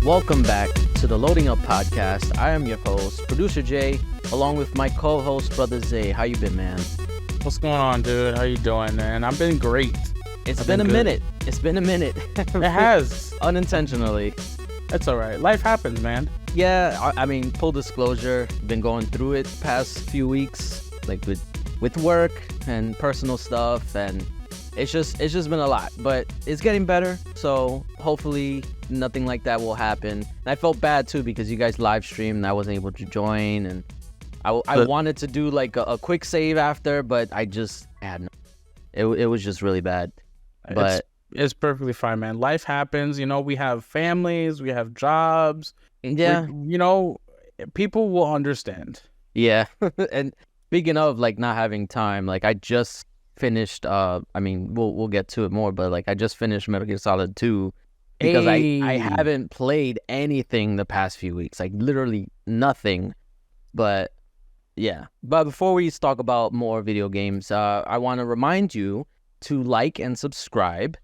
Welcome back to the Loading Up Podcast. I am your host, Producer J, along with my co-host, Brother Zay. How you been, man? What's going on, dude? How you doing, man? I've been great. It's been a minute. It's been a minute. It has. Unintentionally. That's all right. Life happens, man. Yeah, I mean, full disclosure, been going through it past few weeks, like with work and personal stuff, and it's just been a lot, but it's getting better, so hopefully nothing like that will happen. And I felt bad too because you guys live streamed and I wasn't able to join, and I wanted to do like a quick save after, but I just had no. It was just really bad. But it's perfectly fine, man. Life happens. You know, we have families, we have jobs. Yeah, People will understand. Yeah. And speaking of like not having time, like I just finished. I mean, we'll get to it more, but like I just finished Metal Gear Solid 2 because I haven't played anything the past few weeks, like literally nothing. But yeah. But before we talk about more video games, I want to remind you to like and subscribe,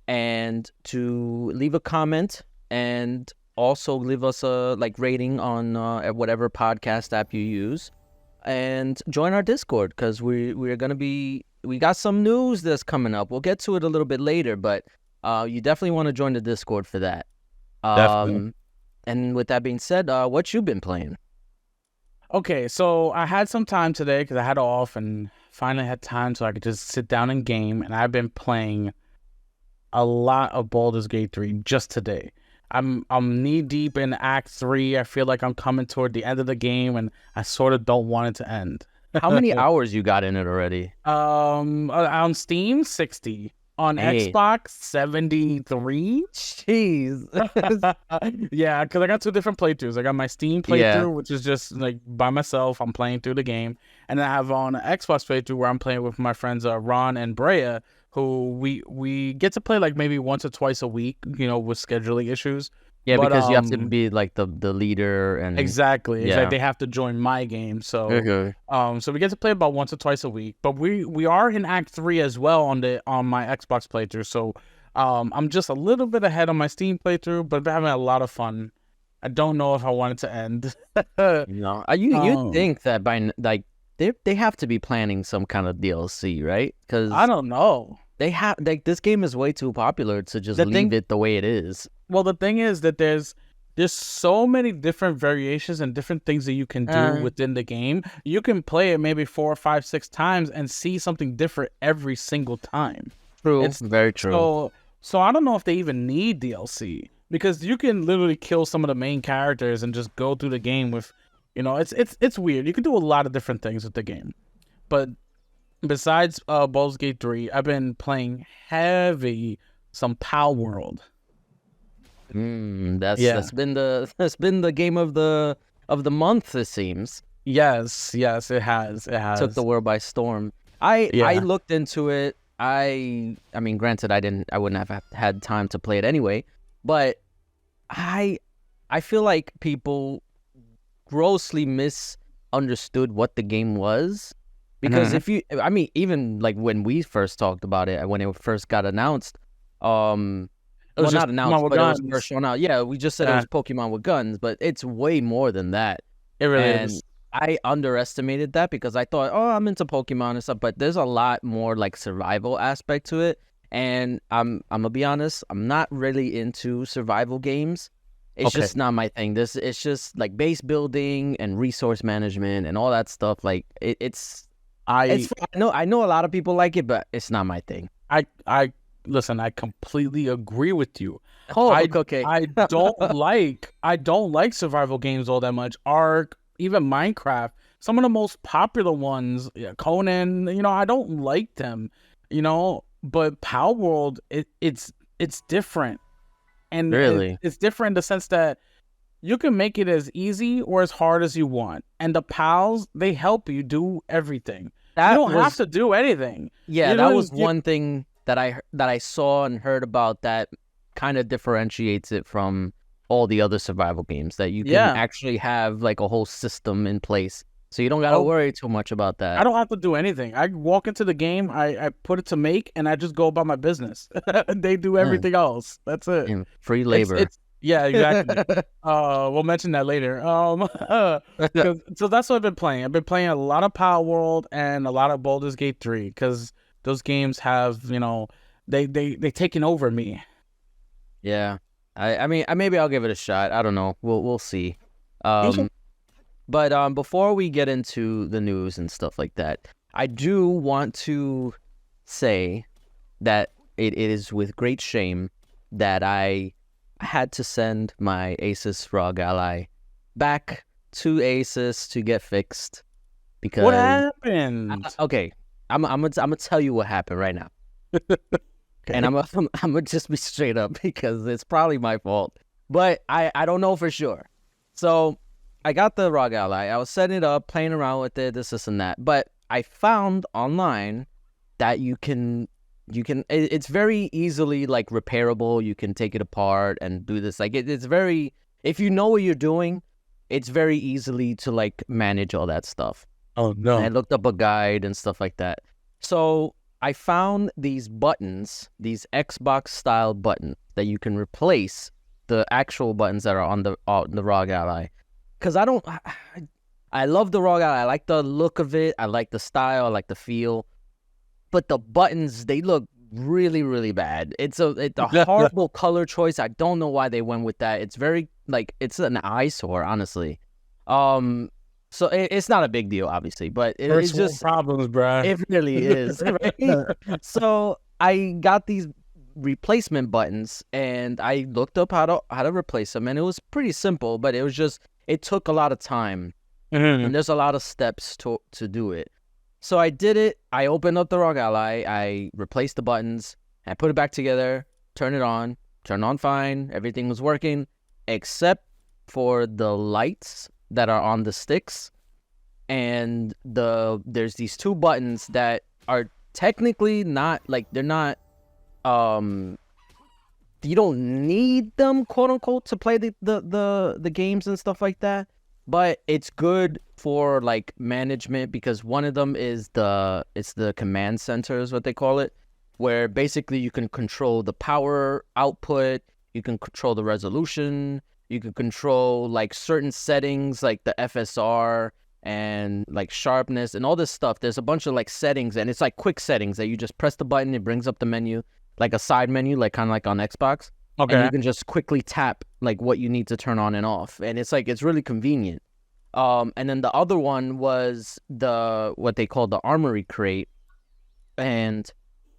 and to leave a comment, and also leave us a rating on whatever podcast app you use, and join our Discord because we got some news that's coming up. We'll get to it a little bit later, but you definitely want to join the Discord for that. Definitely. And with that being said, what you been playing? Okay, so I had some time today because I had off and finally had time so I could just sit down and game, and I've been playing a lot of Baldur's Gate 3 just today. I'm knee deep in Act 3. I feel like I'm coming toward the end of the game, and I sort of don't want it to end. How many hours you got in it already? On Steam, 60. On Xbox, 73. Jeez. Yeah, because I got two different playthroughs. I got my Steam playthrough, which is just like by myself. I'm playing through the game. And I have on an Xbox playthrough where I'm playing with my friends Ron and Brea, who we get to play like maybe once or twice a week, you know, with scheduling issues. Yeah, but, because you have to be like the leader and exactly. Yeah. They have to join my game. So so we get to play about once or twice a week. But we are in Act 3 as well on my Xbox playthrough. So I'm just a little bit ahead on my Steam playthrough, but I'm having a lot of fun. I don't know if I want it to end. No, you think that by like they have to be planning some kind of DLC, right? Because I don't know. They have this game is way too popular to just leave it the way it is. Well, the thing is that there's so many different variations and different things that you can do within the game. You can play it maybe 4, 5, 6 times and see something different every single time. True. It's very true. So I don't know if they even need DLC, because you can literally kill some of the main characters and just go through the game with, you know, it's weird. You can do a lot of different things with the game. But besides Baldur's Gate 3, I've been playing heavy some Palworld. That's been the game of the month, it seems. Yes, it has. Took the world by storm. I looked into it. I mean, granted, I wouldn't have had time to play it anyway, but I feel like people grossly misunderstood what the game was. Because even like when we first talked about it, when it first got announced, it was not announced, but it was first shown out. Yeah, we just said it was Pokemon with guns, but it's way more than that. It really is. I underestimated that because I thought, I'm into Pokemon and stuff, but there's a lot more like survival aspect to it. And I'm gonna be honest, I'm not really into survival games. It's just not my thing. It's just like base building and resource management and all that stuff. Like I know a lot of people like it, but it's not my thing. Listen, I completely agree with you. Okay. I don't like survival games all that much. Ark, even Minecraft, some of the most popular ones, Conan, you know, I don't like them, you know, but Palworld, it's different. And really, it's different in the sense that you can make it as easy or as hard as you want. And the pals, they help you do everything. You don't have to do anything. Yeah, that was one thing that I saw and heard about that kind of differentiates it from all the other survival games, that you can actually have like a whole system in place. So you don't got to worry too much about that. I don't have to do anything. I walk into the game, I put it to make, and I just go about my business. They do everything else. That's it. Free labor. Yeah, exactly. We'll mention that later. So that's what I've been playing. I've been playing a lot of Palworld and a lot of Baldur's Gate 3 because those games have, they taken over me. Yeah. I mean, maybe I'll give it a shot. I don't know. We'll see. But before we get into the news and stuff like that, I do want to say that it is with great shame that I had to send my Asus ROG Ally back to Asus to get fixed because What happened? okay, I'm gonna tell you what happened right now. Okay. And I'm gonna just be straight up because it's probably my fault, but I don't know for sure. So I got the ROG Ally. I was setting it up, playing around with it, this and that. But I found online that it's very easily like repairable. You can take it apart and do this. Like it's very, if you know what you're doing, it's very easily to like manage all that stuff. Oh no. And I looked up a guide and stuff like that. So I found these buttons, these Xbox style buttons that you can replace the actual buttons that are on the ROG Ally. Because I love the ROG Ally. I like the look of it. I like the style. I like the feel. But the buttons, they look really, really bad. It's a horrible color choice. I don't know why they went with that. It's very, like, it's an eyesore, honestly. So it's not a big deal, obviously, but it's just problems, bro. It really is. Right? So I got these replacement buttons, and I looked up how to replace them, and it was pretty simple, but it took a lot of time, and there's a lot of steps to do it. So I did it. I opened up the ROG Ally. I replaced the buttons. I put it back together. Turned on fine. Everything was working, except for the lights that are on the sticks, and there's these two buttons that are technically not like they're not you don't need them, quote unquote, to play the games and stuff like that, but it's good for like management because one of them is the command center is what they call it, where basically you can control the power output, you can control the resolution, you can control like certain settings like the FSR and like sharpness and all this stuff. There's a bunch of like settings, and it's like quick settings that you just press the button, it brings up the menu, like a side menu, like kind of like on Xbox. Okay. And you can just quickly tap like what you need to turn on and off. And it's like, it's really convenient. And then the other one was what they call the armory crate. And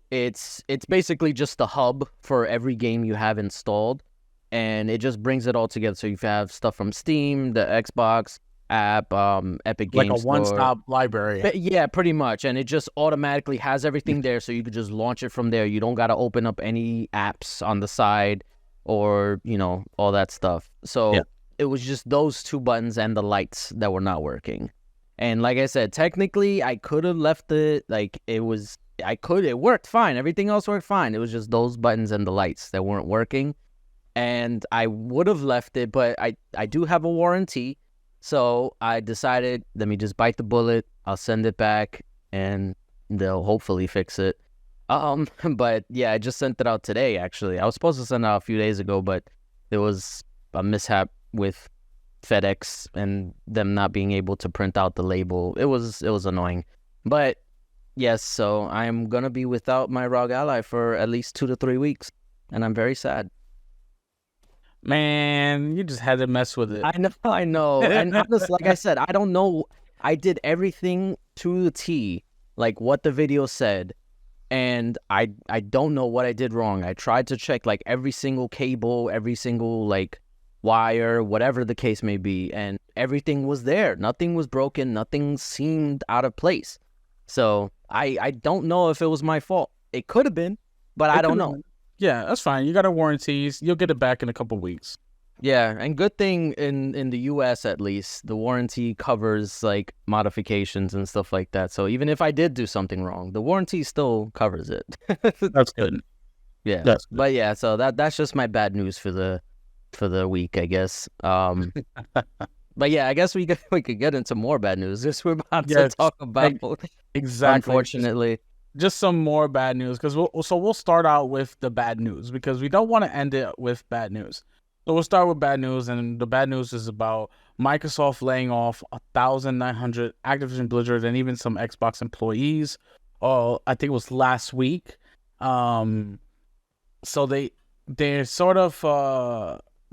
it's basically just the hub for every game you have installed. And it just brings it all together. So you have stuff from Steam, the Xbox app, Epic Games like a one-stop library. Yeah, pretty much. And it just automatically has everything there, so you could just launch it from there. You don't got to open up any apps on the side or all that stuff. So It was just those two buttons and the lights that were not working. And like I said, technically I could have left it like it worked fine, everything else worked fine. It was just those buttons and the lights that weren't working, and I would have left it, but I do have a warranty. So I decided, let me just bite the bullet. I'll send it back, and they'll hopefully fix it. But yeah, I just sent it out today, actually. I was supposed to send it out a few days ago, but there was a mishap with FedEx and them not being able to print out the label. It was annoying. But yes, so I'm going to be without my ROG Ally for at least 2 to 3 weeks, and I'm very sad. Man, you just had to mess with it. I know. And honestly, like I said, I don't know. I did everything to the T, like what the video said, and I don't know what I did wrong. I tried to check like every single cable, every single like wire, whatever the case may be, and everything was there. Nothing was broken. Nothing seemed out of place. So I don't know if it was my fault. It could have been, but I don't know. Yeah, that's fine. You got a warranties. You'll get it back in a couple weeks. Yeah, and good thing in the US at least, the warranty covers like modifications and stuff like that. So even if I did do something wrong, the warranty still covers it. That's good. Yeah. That's good. But yeah, so that's just my bad news for the week, I guess. But yeah, I guess we could get into more bad news. This we're about to talk about. Exactly. Unfortunately. Just some more bad news, because we'll start out with the bad news, because we don't want to end it with bad news. So we'll start with bad news, and the bad news is about Microsoft laying off 1,900 Activision Blizzard and even some Xbox employees. I think it was last week. So they're sort of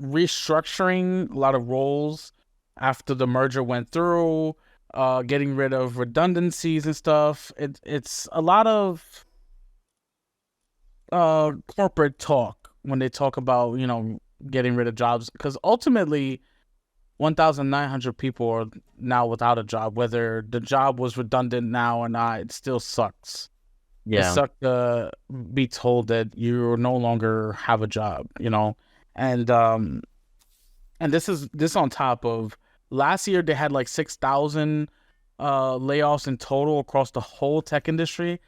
restructuring a lot of roles after the merger went through, getting rid of redundancies and stuff. It's a lot of corporate talk when they talk about, getting rid of jobs, because ultimately 1,900 people are now without a job. Whether the job was redundant now or not, it still sucks. It Yeah. sucks to be told that you no longer have a job, and this on top of last year they had like 6,000 layoffs in total across the whole tech industry.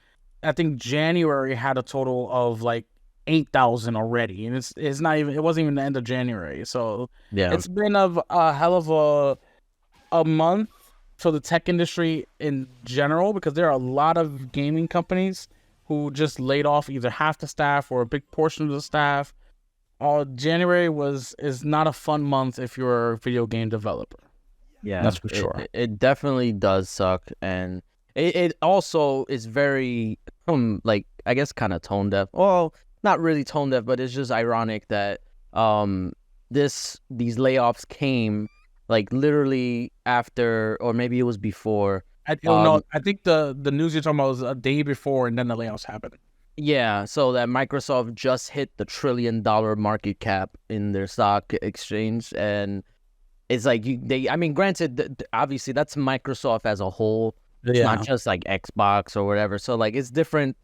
I think January had a total of like 8,000 already, and it wasn't even the end of January. So Yeah. it's been a hell of a month for the tech industry in general, because there are a lot of gaming companies who just laid off either half the staff or a big portion of the staff. January is not a fun month if you're a video game developer. Yeah, That's for sure. It definitely does suck, and it also is very like, I guess, kind of tone deaf. Well, not really tone deaf, but it's just ironic that these layoffs came like literally after, or maybe it was before. I don't know. I think the news you're talking about was a day before, and then the layoffs happened. Yeah, so that Microsoft just hit the $1 trillion market cap in their stock exchange, and it's like granted, obviously that's Microsoft as a whole. It's not just like Xbox or whatever. So like it's different,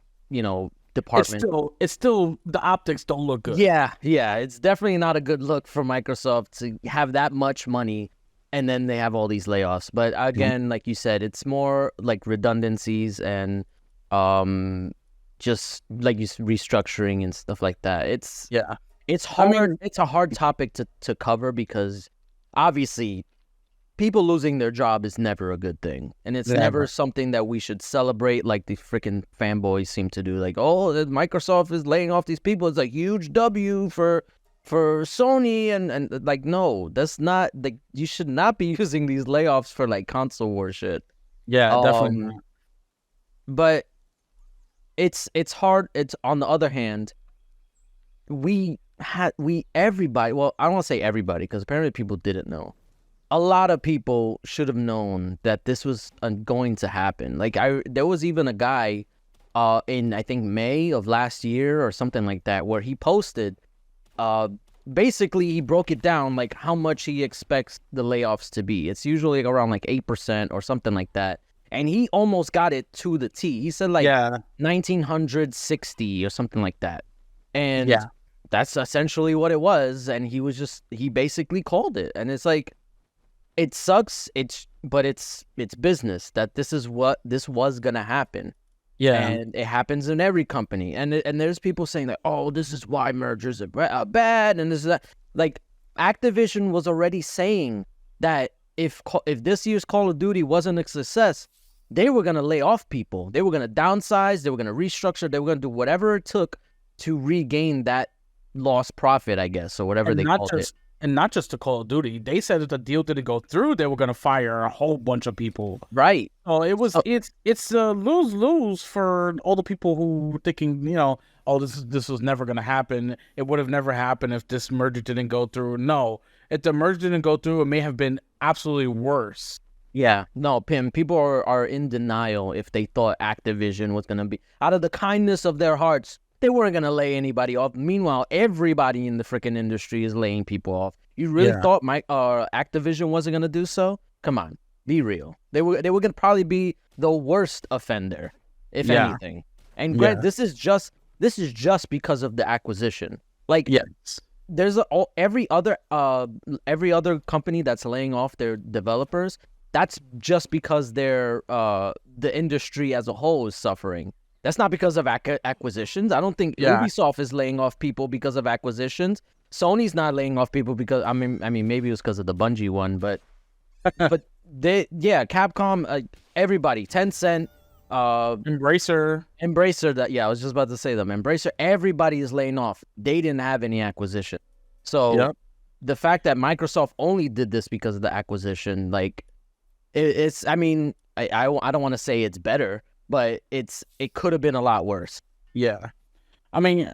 department. It's still the optics don't look good. Yeah, it's definitely not a good look for Microsoft to have that much money and then they have all these layoffs. But again, like you said, it's more like redundancies and just like restructuring and stuff like that. It's hard. It's a hard topic to cover, because obviously people losing their job is never a good thing, and it's never something that we should celebrate like the freaking fanboys seem to do. Like, oh, Microsoft is laying off these people. It's a huge W for Sony, and like, no, that's not, like, you should not be using these layoffs for like console war shit. Yeah, definitely. But it's hard. It's, on the other hand, everybody, well, I don't want to say everybody, because apparently people didn't know. A lot of people should have known that this was going to happen. Like, there was even a guy in, I think, May of last year or something like that, where he posted, basically he broke it down like how much he expects the layoffs to be. It's usually around like 8% or something like that. And he almost got it to the T. He said like 1,960 or something like that. And that's essentially what it was. And he basically called it. And it's like, it sucks. But it's business, that this was gonna happen. Yeah, and it happens in every company. And there's people saying that, oh, this is why mergers are bad, and this is that. Like, Activision was already saying that if this year's Call of Duty wasn't a success, they were gonna lay off people. They were gonna downsize. They were gonna restructure. They were gonna do whatever it took to regain that lost profit, I guess, or whatever they called it. And not just to Call of Duty. They said if the deal didn't go through, they were going to fire a whole bunch of people. Right. So it's a lose-lose for all the people who were thinking, oh, this was never going to happen. It would have never happened if this merger didn't go through. No, if the merger didn't go through, it may have been absolutely worse. Yeah. No, Pim, people are in denial if they thought Activision was going to be, out of the kindness of their hearts, they weren't going to lay anybody off. Meanwhile, everybody in the freaking industry is laying people off. You really thought Activision wasn't going to do so? Come on, be real. They were going to probably be the worst offender, if anything. And Grant, this is just because of the acquisition. Like, there's every other company that's laying off their developers. That's just because the industry as a whole is suffering. That's not because of acquisitions. I don't think Ubisoft is laying off people because of acquisitions. Sony's not laying off people because, I mean, maybe it was because of the Bungie one, but Capcom, everybody, Tencent, Embracer, I was just about to say them. Embracer, everybody is laying off. They didn't have any acquisition. So the fact that Microsoft only did this because of the acquisition, like it's. I mean, I don't want to say it's better, but it could have been a lot worse. Yeah. I mean,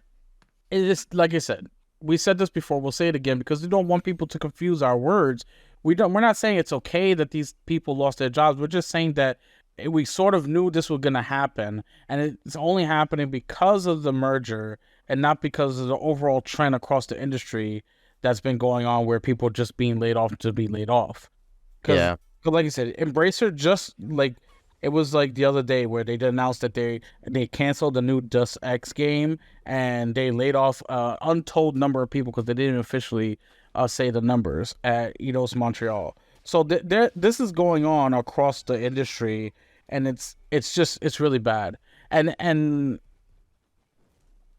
it is like I said. We said this before. We'll say it again because we don't want people to confuse our words. We're not saying it's okay that these people lost their jobs. We're just saying that we sort of knew this was going to happen, and it's only happening because of the merger and not because of the overall trend across the industry that's been going on, where people are just being laid off to be laid off. Because, like I said, Embracer just like. It was like the other day where they announced that they canceled the new Deus Ex game and they laid off untold number of people because they didn't officially say the numbers at Eidos Montreal. So this is going on across the industry, and it's really bad. And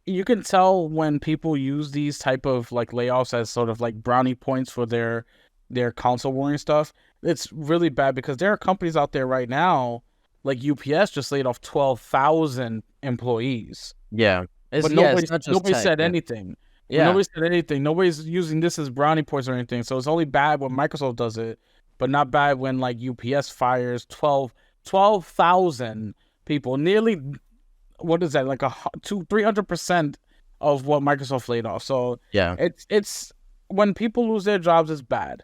you can tell when people use these type of like layoffs as sort of like brownie points for their console warring stuff. It's really bad because there are companies out there right now, like UPS just laid off 12,000 employees. Yeah. But nobody said anything. Yeah. Nobody said anything. Nobody's using this as brownie points or anything. So it's only bad when Microsoft does it, but not bad when like UPS fires 12,000 people. Nearly, what is that? Like 300% of what Microsoft laid off. So yeah, it's when people lose their jobs, it's bad.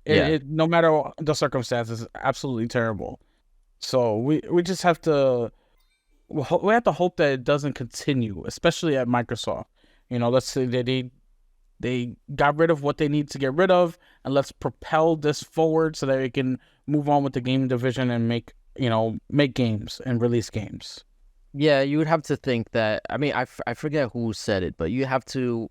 No matter the circumstances, absolutely terrible. So we just have to hope that it doesn't continue, especially at Microsoft. Let's say that they got rid of what they need to get rid of, and let's propel this forward so that we can move on with the game division and make games and release games. Yeah, you would have to think that. I mean, I forget who said it, but you have to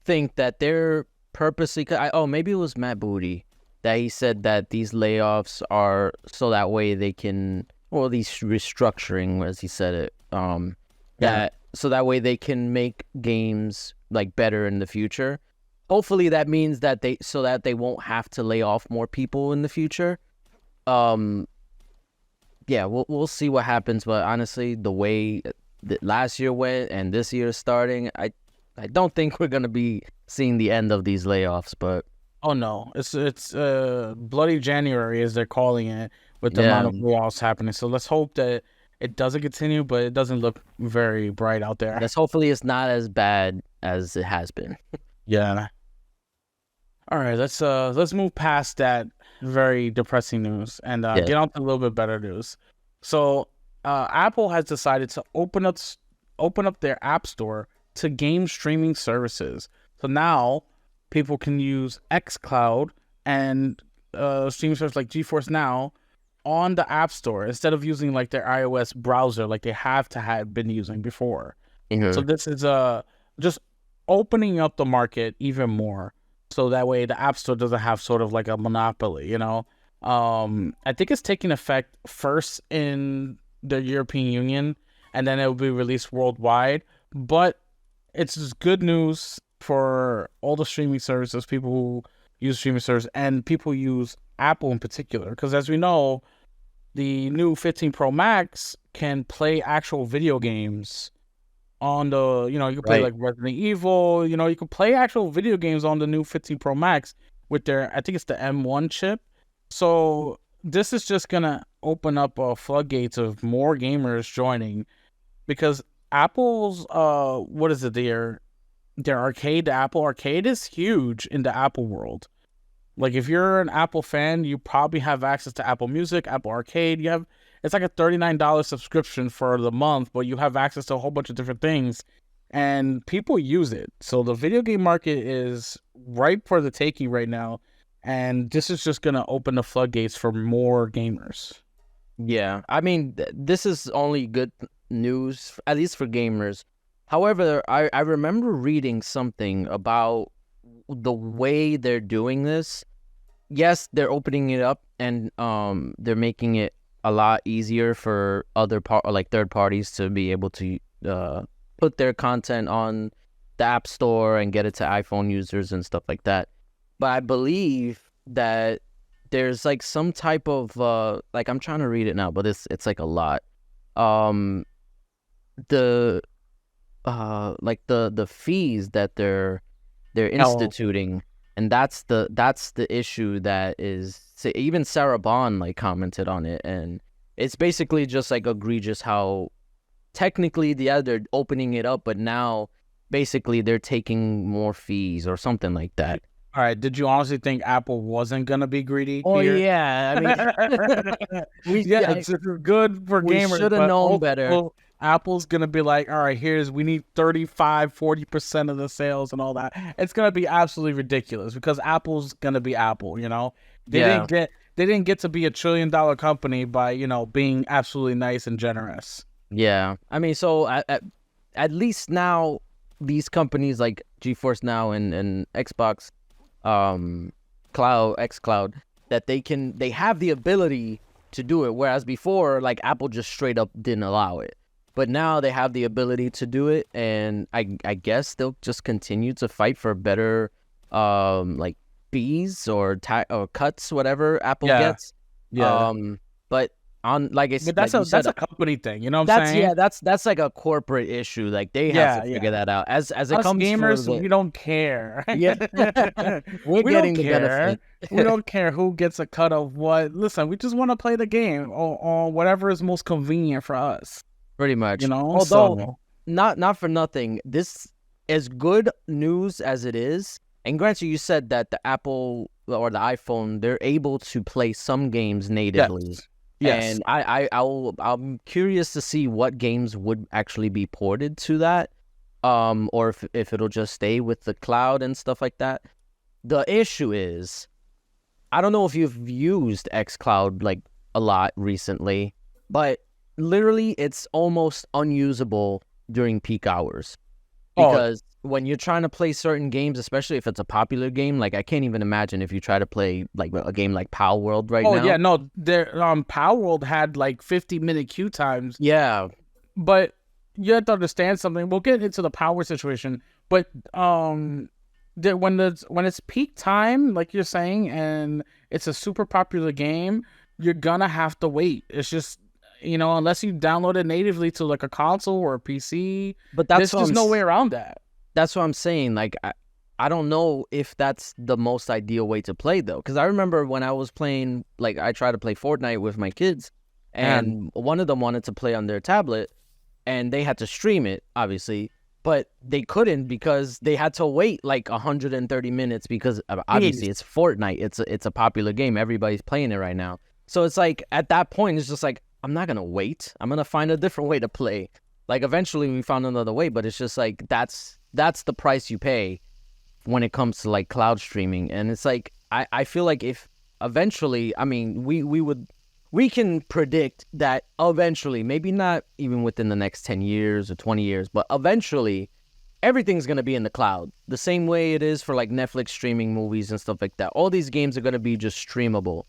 think that they're purposely. Maybe it was Matt Booty that he said that these layoffs are so that way they can, or these restructuring, as he said it, so that way they can make games like better in the future. Hopefully that means that they won't have to lay off more people in the future. Yeah, we'll see what happens, but honestly, the way that last year went and this year is starting, I don't think we're gonna be seeing the end of these layoffs, but. Oh no, it's bloody January as they're calling it with the amount of layoffs happening. So let's hope that it doesn't continue, but it doesn't look very bright out there. Hopefully it's not as bad as it has been. Yeah. All right, let's move past that very depressing news and get on to a little bit better news. So Apple has decided to open up their App Store to game streaming services. So now people can use xCloud and streaming service like GeForce Now on the App Store instead of using like their iOS browser like they have been using before. Mm-hmm. So this is just opening up the market even more, so that way the App Store doesn't have sort of like a monopoly. I think it's taking effect first in the European Union, and then it will be released worldwide. But it's just good news for all the streaming services, people who use streaming services, and people who use Apple in particular. Because as we know, the new 15 Pro Max can play actual video games on the, you can play like Resident Evil, you can play actual video games on the new 15 Pro Max with their, I think it's the M1 chip. So this is just going to open up floodgates of more gamers joining, because Apple's, what is it, their arcade, the Apple Arcade is huge in the Apple world. Like if you're an Apple fan, you probably have access to Apple Music, Apple Arcade. It's like a $39 subscription for the month, but you have access to a whole bunch of different things, and people use it. So the video game market is ripe for the taking right now, and this is just going to open the floodgates for more gamers. Yeah, I mean, this is only good news, at least for gamers. However, I remember reading something about the way they're doing this. Yes, they're opening it up, and they're making it a lot easier for third parties to be able to put their content on the App Store and get it to iPhone users and stuff like that. But I believe that there's like some type of I'm trying to read it now, but it's like a lot. The fees that they're instituting And that's the issue that is, even Sarah Bond like commented on it, and it's basically just like egregious how technically they're opening it up, but now basically they're taking more fees or something like that. All right. Did you honestly think Apple wasn't gonna be greedy Oh here? yeah, I mean, Yeah, it's good for we gamers, should have but known better. also Apple's gonna be like, all right, we need 35-40% of the sales and all that. It's gonna be absolutely ridiculous because Apple's gonna be Apple, you know. They didn't get to be a $1 trillion company by, you know, being absolutely nice and generous. Yeah, I mean, so at least now these companies like GeForce Now and Xbox, xCloud, that they have the ability to do it, whereas before, like, Apple just straight up didn't allow it. But now they have the ability to do it, and I guess they'll just continue to fight for better like fees or cuts, whatever Apple gets. Yeah. But on, like I said, But that's a company thing, you know what I'm saying? Yeah, that's like a corporate issue. Like, they have to figure that out. As it Us comes gamers, for we don't care. yeah, we're We getting don't the care. benefit. We don't care who gets a cut of what. Listen, we just want to play the game on whatever is most convenient for us. Pretty much. You know, Although not for nothing, this is good news as it is. And granted, you said that the Apple or the iPhone, they're able to play some games natively. Yes. And I'm curious to see what games would actually be ported to that, or if it'll just stay with the cloud and stuff like that. The issue is, I don't know if you've used xCloud like a lot recently, but literally it's almost unusable during peak hours, because when you're trying to play certain games, especially if it's a popular game, like, I can't even imagine if you try to play like a game like Palworld now. Oh yeah, no, there Palworld had like 50-minute queue times. Yeah, but you have to understand something. We'll get into the power situation, but when it's peak time, like you're saying, and it's a super popular game, you're gonna have to wait. It's just, you know, unless you download it natively to like a console or a PC, but there's just no way around that. That's what I'm saying. Like, I don't know if that's the most ideal way to play, though, because I remember when I was playing, like, I tried to play Fortnite with my kids, and one of them wanted to play on their tablet, and they had to stream it, obviously, but they couldn't because they had to wait like 130 minutes because obviously it's Fortnite. It's a popular game. Everybody's playing it right now. So it's like, at that point, it's just like, I'm not going to wait. I'm going to find a different way to play. Like, eventually we found another way, but it's just like, that's the price you pay when it comes to like cloud streaming. And it's like, I feel like if eventually, I mean, we can predict that eventually, maybe not even within the next 10 years or 20 years, but eventually everything's going to be in the cloud. The same way it is for like Netflix streaming movies and stuff like that. All these games are going to be just streamable.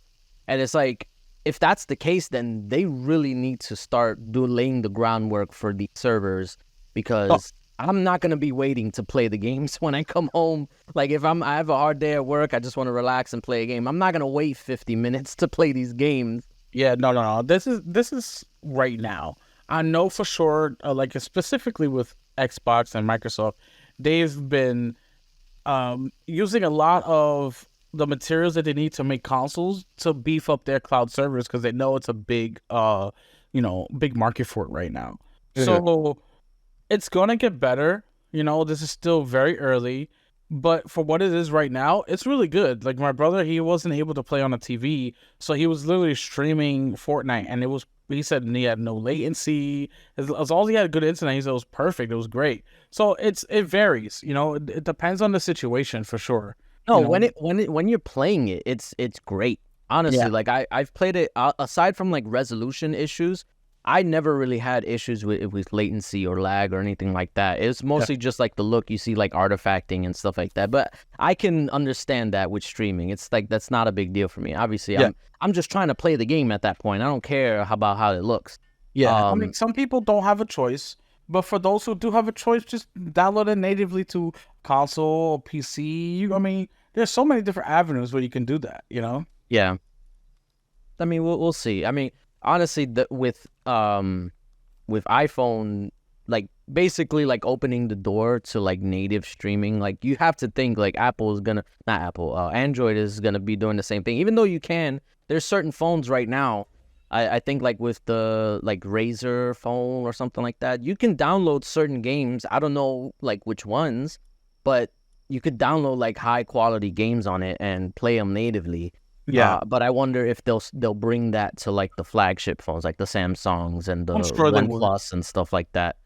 And it's like, if that's the case, then they really need to start laying the groundwork for these servers, because I'm not going to be waiting to play the games when I come home. Like, if I have a hard day at work, I just want to relax and play a game, I'm not going to wait 50 minutes to play these games. Yeah, no. This is right now. I know for sure, like specifically with Xbox and Microsoft, they've been using a lot of the materials that they need to make consoles to beef up their cloud servers, because they know it's a big big market for it right now. Mm-hmm. So it's gonna get better. You know, this is still very early, but for what it is right now, it's really good. Like, my brother, he wasn't able to play on a TV, so he was literally streaming Fortnite, and he said he had no latency. As long as he had good internet, he said it was perfect. It was great. So it varies. You know, it depends on the situation for sure. No, when you're playing it, it's great. Honestly, like, I've played it, aside from like resolution issues, I never really had issues with latency or lag or anything like that. It's mostly just like the look. You see like artifacting and stuff like that. But I can understand that with streaming. It's like, that's not a big deal for me. Obviously, I'm just trying to play the game at that point. I don't care about how it looks. Yeah, I mean, some people don't have a choice. But for those who do have a choice, just download it natively to console or PC. I mean, there's so many different avenues where you can do that, you know? Yeah. I mean, we'll see. I mean, honestly, with iPhone, like basically like opening the door to like native streaming. Like you have to think like Android is gonna be doing the same thing. Even though there's certain phones right now. I think like with the like Razer phone or something like that, you can download certain games. I don't know like which ones, but you could download like high quality games on it and play them natively. Yeah. But I wonder if they'll bring that to like the flagship phones, like the Samsungs and the I'm sure they would. OnePlus and stuff like that.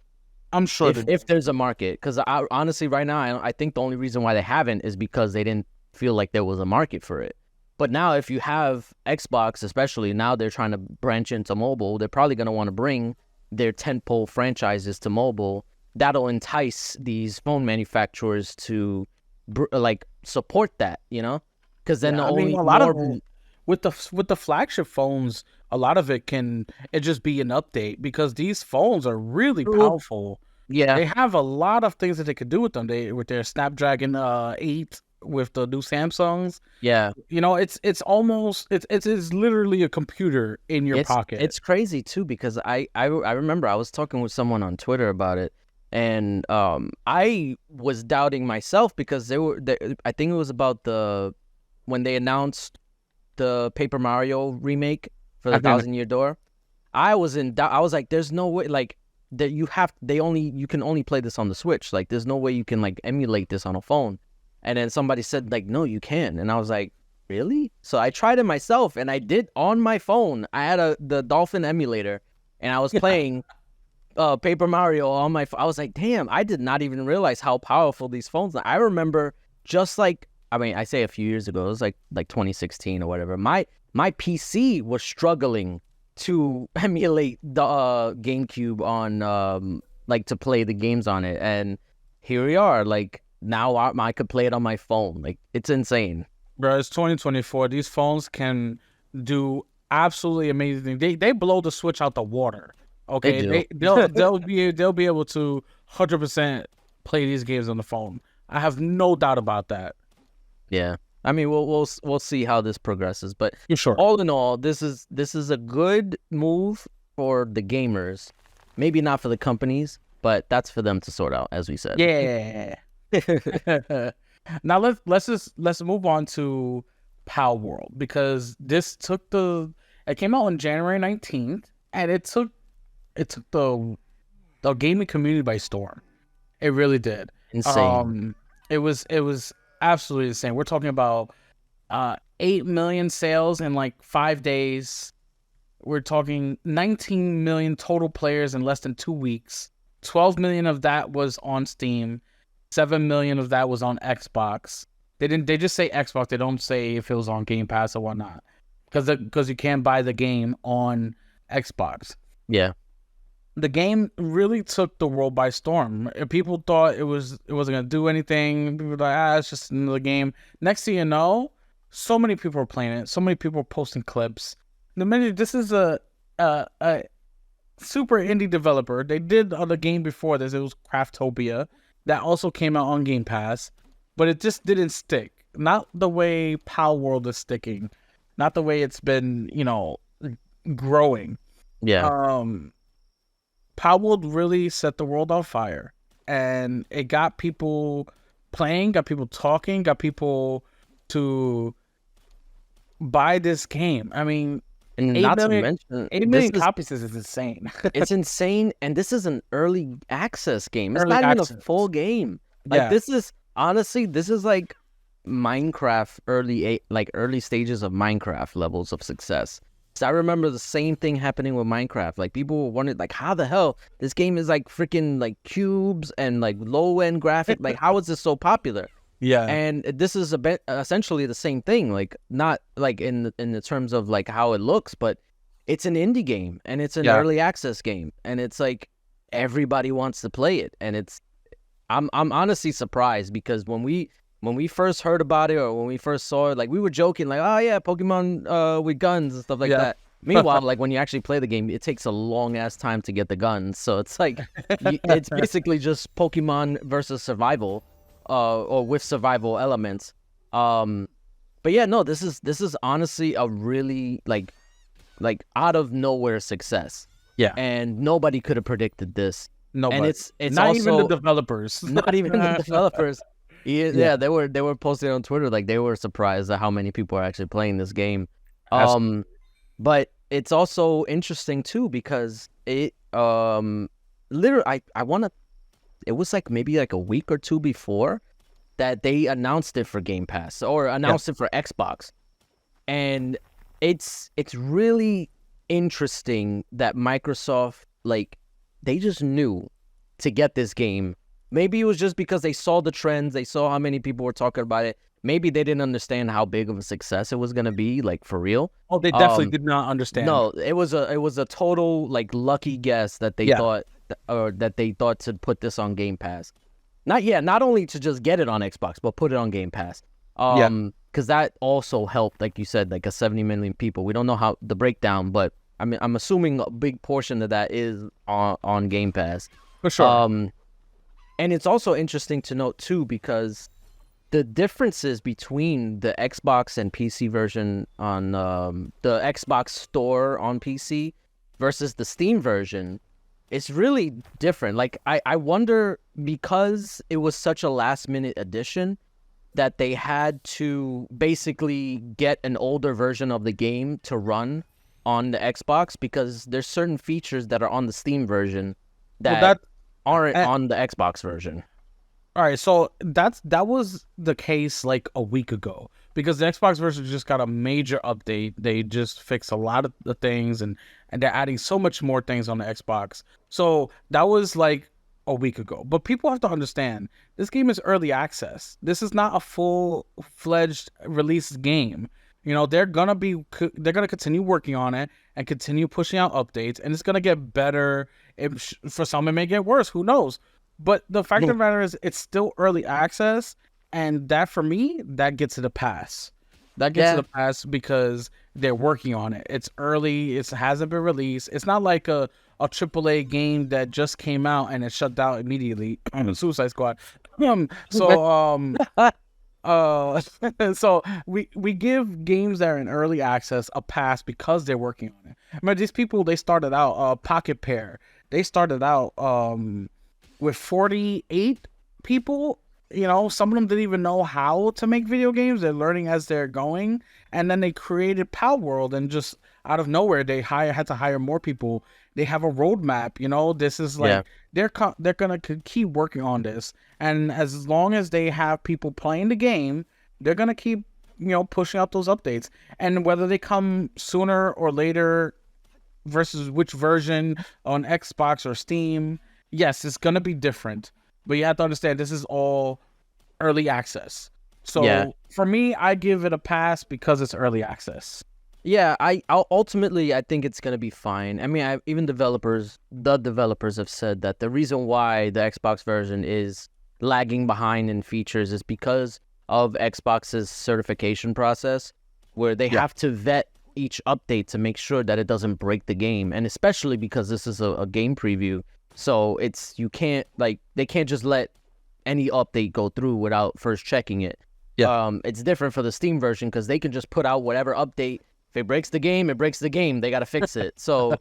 I'm sure If there's a market, because I honestly right now I think the only reason why they haven't is because they didn't feel like there was a market for it. But now if you have Xbox, especially now they're trying to branch into mobile, they're probably going to want to bring their tentpole franchises to mobile. That'll entice these phone manufacturers to like support that, you know? Because then with the flagship phones, a lot of it just be an update because these phones are really powerful. Yeah, they have a lot of things that they could do with them. With their Snapdragon 8 with the new Samsungs. Yeah, you know, it's literally a computer in your pocket. It's crazy too because I remember I was talking with someone on Twitter about it. And I was doubting myself because I think it was about when they announced the Paper Mario remake for the Thousand Year Door. I was in doubt. I was like, "There's no way like that you can only play this on the Switch. Like, there's no way you can like emulate this on a phone." And then somebody said like, "No, you can." And I was like, "Really?" So I tried it myself, and I did on my phone. I had the Dolphin emulator, and I was playing. Paper Mario on my phone. I was like, damn, I did not even realize how powerful these phones are. I remember just like, I mean, I say a few years ago, it was like 2016 or whatever. My PC was struggling to emulate the GameCube on like to play the games on it. And here we are. Like now I could play it on my phone. Like it's insane. Bro, it's 2024. These phones can do absolutely amazing things. They blow the Switch out the water. Okay, they'll be able to 100% play these games on the phone. I have no doubt about that. Yeah, I mean we'll see how this progresses, but sure. All in all, this is a good move for the gamers. Maybe not for the companies, but that's for them to sort out, as we said. Yeah. Now let's move on to Palworld because it came out on January 19th, and it took the gaming community by storm. It really did. Insane. It was absolutely insane. We're talking about 8 million sales in like 5 days. We're talking 19 million total players in less than 2 weeks. 12 million of that was on Steam. 7 million of that was on Xbox. They just say Xbox. They don't say if it was on Game Pass or whatnot. Because you can't buy the game on Xbox. Yeah. The game really took the world by storm. People thought it wasn't gonna do anything. People were like, it's just another game. Next thing you know, so many people are playing it. So many people are posting clips. This is a super indie developer. They did the game before this. It was Craftopia. That also came out on Game Pass, but it just didn't stick. Not the way Palworld is sticking. Not the way it's been, growing. Yeah. Palworld really set the world on fire, and it got people playing, got people talking, got people to buy this game. I mean, and not to mention 8 million copies is insane. It's insane, and this is an early access game. It's not even a full game. Like this is honestly, this is like Minecraft early stages of Minecraft levels of success. So I remember the same thing happening with Minecraft. Like people were wondering, like, how the hell this game is like freaking like cubes and like low end graphic. Like, how is this so popular? Yeah, and this is essentially the same thing. Like, not like in the terms of like how it looks, but it's an indie game and it's an early access game, and it's like everybody wants to play it. And I'm honestly surprised because when we first heard about it or when we first saw it, like we were joking, like, oh yeah, Pokemon with guns and stuff like that. Meanwhile, like when you actually play the game, it takes a long ass time to get the guns. So it's like it's basically just Pokemon versus survival, or with survival elements. But yeah, no, this is honestly a really like out of nowhere success. Yeah, and nobody could have predicted this. Nobody. It's Not even the also developers. not even the developers. Yeah, they were posting on Twitter like they were surprised at how many people are actually playing this game. Absolutely. But it's also interesting too because it literally I want to, it was like maybe like a week or two before that they announced it for Game Pass or announced it for Xbox. And it's really interesting that Microsoft, like, they just knew to get this game. Maybe it was just because they saw the trends, they saw how many people were talking about it. Maybe they didn't understand how big of a success it was gonna be, like, for real. Oh, they definitely did not understand. No, it was a total, like, lucky guess that they thought, or that they thought to put this on Game Pass. Not only to just get it on Xbox, but put it on Game Pass. Because that also helped, like you said, like a 70 million people. We don't know how the breakdown, but I mean, I'm assuming a big portion of that is on Game Pass. For sure. And it's also interesting to note too, because the differences between the Xbox and PC version on the Xbox store on PC versus the Steam version, it's really different. Like, I wonder, because it was such a last minute addition, that they had to basically get an older version of the game to run on the Xbox, because there's certain features that are on the Steam version that aren't on the Xbox version. All right, so that was the case like a week ago, because the Xbox version just got a major update. They just fixed a lot of the things, and they're adding so much more things on the Xbox. So that was like a week ago. But people have to understand, this game is early access. This is not a full-fledged release game. You know, they're gonna continue working on it and continue pushing out updates, and it's gonna get better. For some, it may get worse. Who knows? But the fact of the matter is, it's still early access, and that, for me, that gets it a pass. That gets it a pass because they're working on it. It's early. It hasn't been released. It's not like a AAA game that just came out and it shut down immediately. Suicide Squad. So we give games that are in early access a pass because they're working on it. I mean, these people, they started out Pocket Pair. They started out with 48 people. You know, some of them didn't even know how to make video games. They're learning as they're going. And then they created Palworld, and just out of nowhere, they had to hire more people. They have a roadmap. You know, this is like, they're going to keep working on this. And as long as they have people playing the game, they're going to keep, you know, pushing out those updates. And whether they come sooner or later versus which version on Xbox or Steam, yes, it's going to be different. But you have to understand, this is all early access. So for me, I give it a pass because it's early access. Yeah, ultimately, I think it's going to be fine. I mean, even the developers have said that the reason why the Xbox version is lagging behind in features is because of Xbox's certification process, where they have to vet each update to make sure that it doesn't break the game. And especially because this is a game preview. So they can't just let any update go through without first checking it. It's different for the Steam version because they can just put out whatever update. If it breaks the game, it breaks the game. They got to fix it. So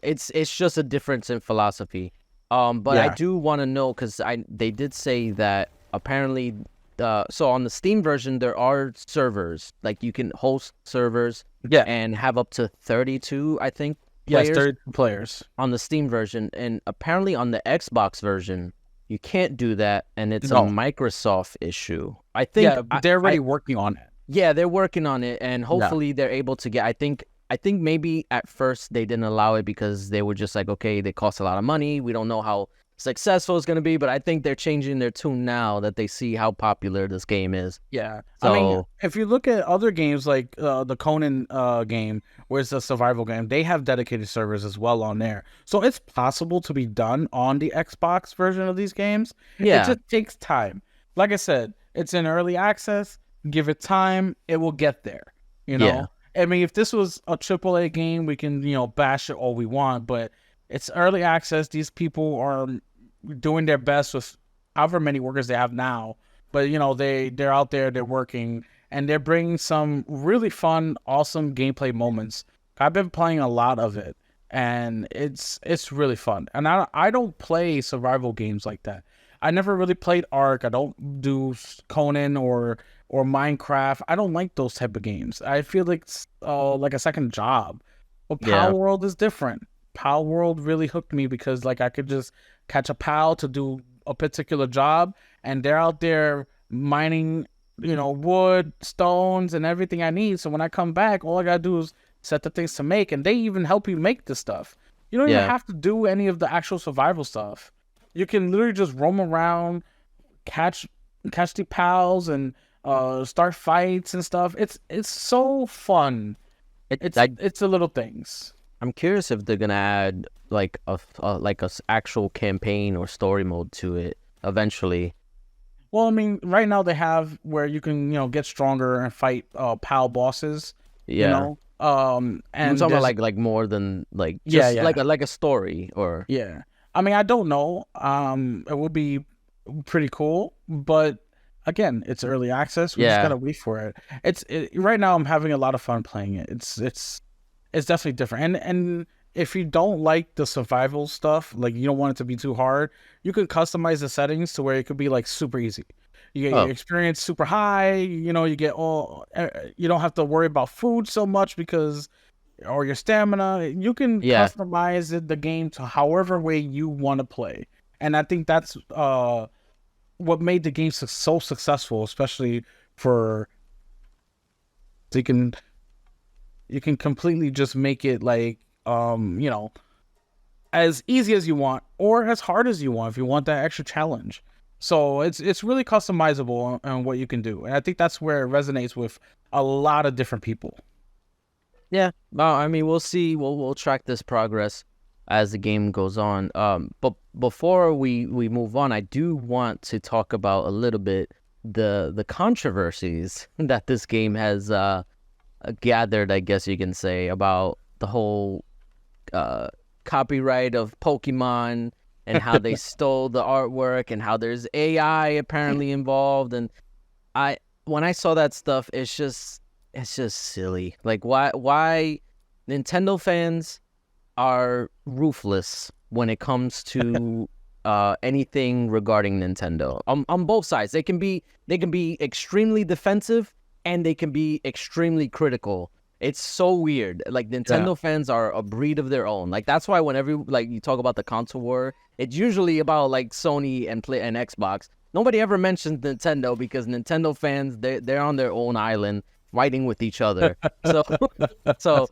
it's just a difference in philosophy. But I do want to know, because they did say that apparently, so on the Steam version, there are servers. Like, you can host servers and have up to 32, I think, players. Yes, 32 players. On the Steam version. And apparently on the Xbox version, you can't do that, and it's a Microsoft issue. I think they're already working on it. Yeah, they're working on it, and hopefully they're able to get. I think maybe at first they didn't allow it because they were just like, okay, they cost a lot of money. We don't know how successful it's going to be, but I think they're changing their tune now that they see how popular this game is. Yeah. So, I mean, if you look at other games like the Conan game, where it's a survival game, they have dedicated servers as well on there. So it's possible to be done on the Xbox version of these games. Yeah. It just takes time. Like I said, it's in early access. Give it time, it will get there. You know? I mean, if this was a AAA game, we can, you know, bash it all we want, but it's early access. These people are doing their best with however many workers they have now. But, you know, they're out there, they're working, and they're bringing some really fun, awesome gameplay moments. I've been playing a lot of it. and it's really fun. And I don't play survival games like that. I never really played Ark. I don't do Conan or Minecraft. I don't like those type of games. I feel like a second job. But Yeah. Palworld is different. Palworld really hooked me because like I could just catch a pal to do a particular job, and they're out there mining, wood, stones, and everything I need. So when I come back, all I gotta do is set the things to make, and they even help you make the stuff. You don't even Yeah. have to do any of the actual survival stuff. You can literally just roam around, catch the pals, and start fights and stuff. It's so fun. It's the little things. I'm curious if they're gonna add like a actual campaign or story mode to it eventually. Well, I mean, right now they have where you can, get stronger and fight pal bosses. Yeah. And I'm talking about like more than like Yeah, just yeah. like a story or Yeah. I mean, I don't know. It would be pretty cool, but again, it's early access. We just yeah. gotta wait for it. Right now. I'm having a lot of fun playing it. It's definitely different. And if you don't like the survival stuff, like you don't want it to be too hard, you can customize the settings to where it could be like super easy. You get your Oh, experience super high. You get you don't have to worry about food so much because or your stamina. You can yeah. customize the game to however way you want to play. And I think that's what made the game so successful, especially for so you can completely just make it like as easy as you want or as hard as you want if you want that extra challenge. So it's really customizable on what you can do. And I think that's where it resonates with a lot of different people. Yeah. Well, I mean, we'll see. We'll track this progress as the game goes on. But before we move on, I do want to talk about a little bit the controversies that this game has gathered, I guess you can say, about the whole copyright of Pokemon and how they stole the artwork and how there's AI apparently involved. And when I saw that stuff, it's just silly. Like why Nintendo fans are ruthless when it comes to anything regarding Nintendo. On both sides. They can be extremely defensive and they can be extremely critical. It's so weird. Like Nintendo fans are a breed of their own. Like that's why whenever like you talk about the console war, it's usually about like Sony and Xbox. Nobody ever mentions Nintendo because Nintendo fans they're on their own island fighting with each other. So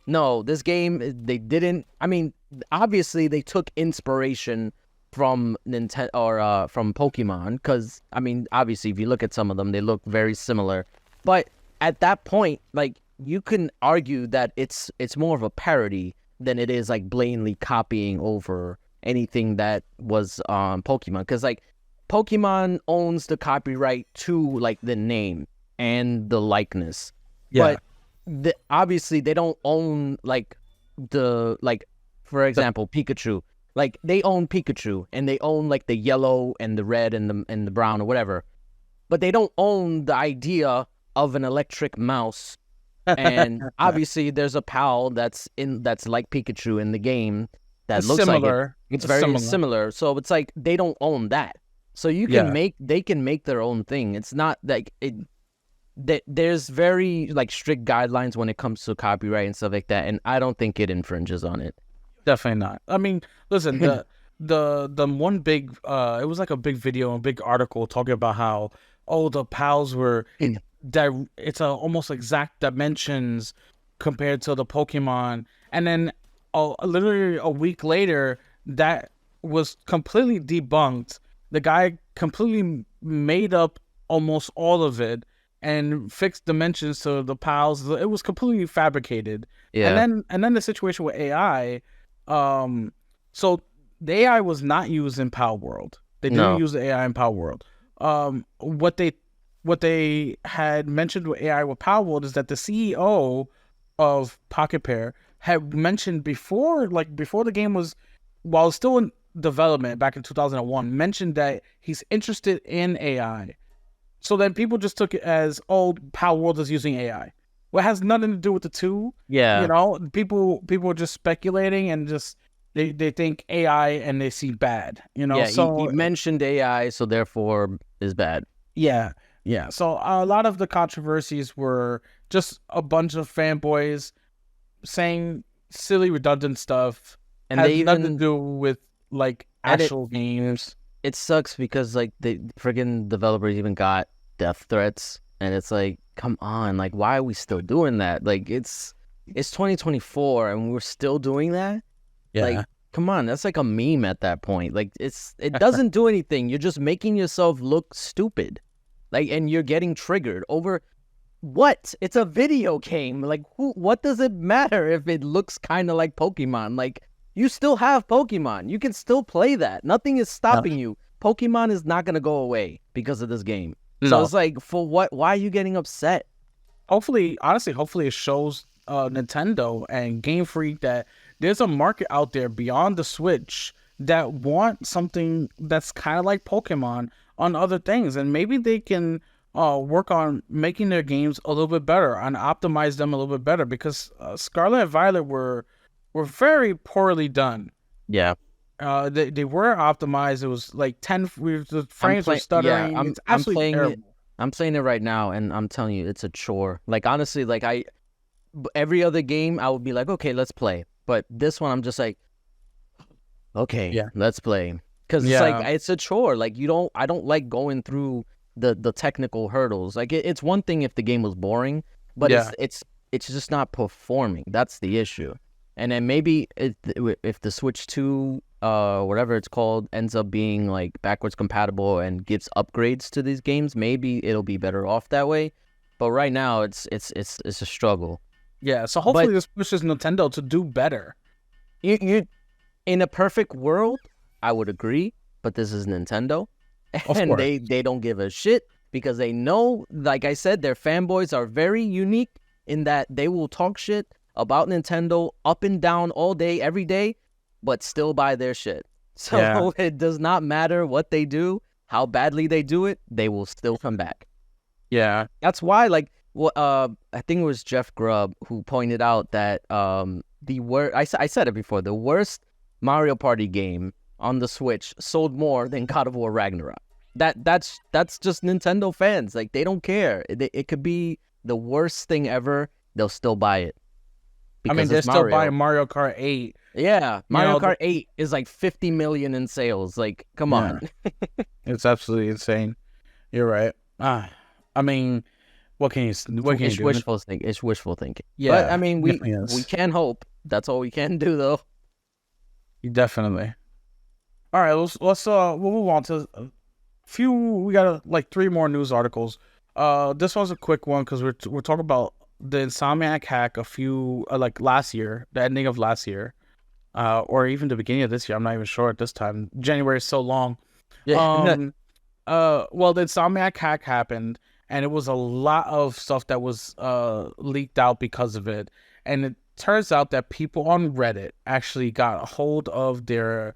no, this game they didn't. I mean, obviously they took inspiration from Nintendo or from Pokemon because I mean, obviously if you look at some of them, they look very similar. But at that point, like you can argue that it's more of a parody than it is like blatantly copying over anything that was Pokemon. Because like Pokemon owns the copyright to like the name and the likeness, but obviously they don't own like for example Pikachu. Like they own Pikachu and they own like the yellow and the red and the brown or whatever, but they don't own the idea of an electric mouse. And obviously there's a pal that's like Pikachu in the game that looks similar. like it. It's very similar. So it's like they don't own that. So you can they can make their own thing. It's not like there's very like strict guidelines when it comes to copyright and stuff like that, and I don't think it infringes on it. Definitely not. I mean, listen, the one big it was like a big video, a big article talking about how the pals were that it's almost exact dimensions compared to the Pokemon, and then literally a week later that was completely debunked. The guy completely made up almost all of it and fixed dimensions to the pals. It was completely fabricated. Yeah. And then the situation with AI. So the AI was not used in Palworld. They didn't use the AI in Palworld. What they had mentioned with AI with Palworld is that the CEO of Pocket Pair had mentioned before the game was, while still in development back in 2001, mentioned that he's interested in AI. So then people just took it as, Palworld is using AI. Well, it has nothing to do with the two. Yeah. People are just speculating and just they think AI and they see bad. Yeah, he So mentioned AI, so therefore is bad. yeah, yeah. So a lot of the controversies were just a bunch of fanboys saying silly, redundant stuff. And Has they nothing to even do with like and actual games. it sucks because like the friggin' developers even got death threats, and it's like, come on, like why are we still doing that? Like it's 2024 and we're still doing that? Like, Yeah. come on, that's like a meme at that point. Like it doesn't do anything. You're just making yourself look stupid. Like, and you're getting triggered over what? It's a video game. Like, what does it matter if it looks kind of like Pokemon? Like, you still have Pokemon. You can still play that. Nothing is stopping you. Pokemon is not going to go away because of this game. So it's like, for what? Why are you getting upset? Hopefully it shows Nintendo and Game Freak that there's a market out there beyond the Switch that want something that's kind of like Pokemon on other things, and maybe they can work on making their games a little bit better and optimize them a little bit better, because Scarlet and Violet were very poorly done. Yeah. They were optimized. It was like the frames were stuttering. Yeah, It's absolutely terrible. I'm playing it right now, and I'm telling you, it's a chore. Like, honestly, like every other game, I would be like, okay, let's play. But this one, I'm just like, okay, Yeah. let's play. Because it's like, it's a chore. Like, I don't like going through the technical hurdles. Like, it's one thing if the game was boring, but it's just not performing. That's the issue. And then maybe if the Switch 2, whatever it's called, ends up being like backwards compatible and gives upgrades to these games, maybe it'll be better off that way. But right now, it's a struggle. Yeah, so hopefully this pushes Nintendo to do better. You in a perfect world, I would agree, but this is Nintendo, and they don't give a shit because they know, like I said, their fanboys are very unique in that they will talk shit about Nintendo up and down all day, every day, but still buy their shit. So it does not matter what they do, how badly they do it, they will still come back. Yeah. That's why, like, I think it was Jeff Grubb who pointed out that the worst, I said it before, the worst Mario Party game on the Switch sold more than God of War Ragnarok. That's just Nintendo fans. Like, they don't care. It could be the worst thing ever. They'll still buy it. I mean, they're still buying Mario Kart 8. Yeah, Mario Kart 8 is like 50 million in sales. Like, come on. It's absolutely insane. You're right. I mean, what can you do? It's wishful thinking. Yeah, but I mean, we can hope. That's all we can do, though. Definitely. All right, let's we'll move on to a few. We got like 3 more news articles. This one's a quick one because we're talking about the Insomniac hack a few like last year, the ending of last year, or even the beginning of this year. I'm not even sure at this time. January is so long. Yeah. Well, the Insomniac hack happened, and it was a lot of stuff that was leaked out because of it. And it turns out that people on Reddit actually got a hold of their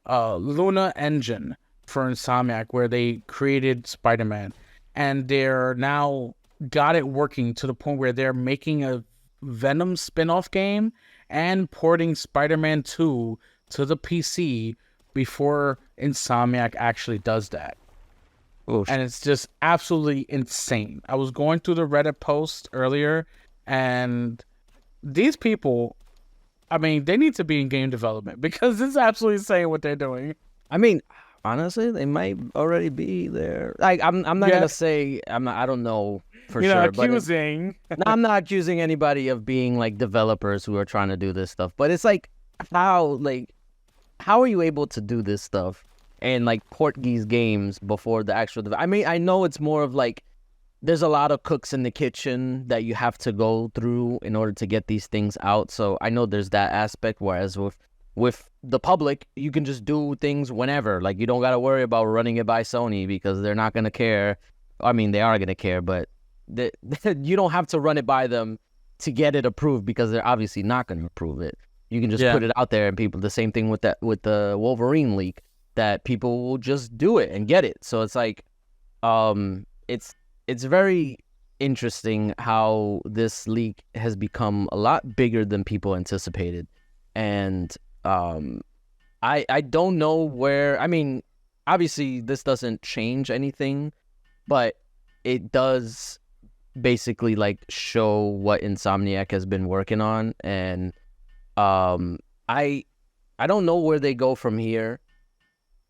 Luna engine for Insomniac, where they created Spider-Man, and they're now got it working to the point where they're making a Venom spin-off game and porting Spider-Man 2 to the PC before Insomniac actually does that. Oof. And it's just absolutely insane. I was going through the Reddit post earlier, and these people, I mean, they need to be in game development because it's absolutely insane what they're doing. I mean, honestly, they might already be there. Like, I'm not gonna say I don't know for sure. Accusing. No, I'm not accusing anybody of being like developers who are trying to do this stuff. But it's like, how are you able to do this stuff and like port these games before the actual? I mean, I know it's more of like there's a lot of cooks in the kitchen that you have to go through in order to get these things out. So I know there's that aspect. Whereas with the public, you can just do things whenever. Like, you don't got to worry about running it by Sony because they're not going to care. I mean, they are going to care, but you don't have to run it by them to get it approved because they're obviously not going to approve it. You can just put it out there, and people, the same thing with the Wolverine leak, that people will just do it and get it. So it's like, it's very interesting how this leak has become a lot bigger than people anticipated. And I don't know where. I mean, obviously this doesn't change anything, but it does basically like show what Insomniac has been working on. And I don't know where they go from here.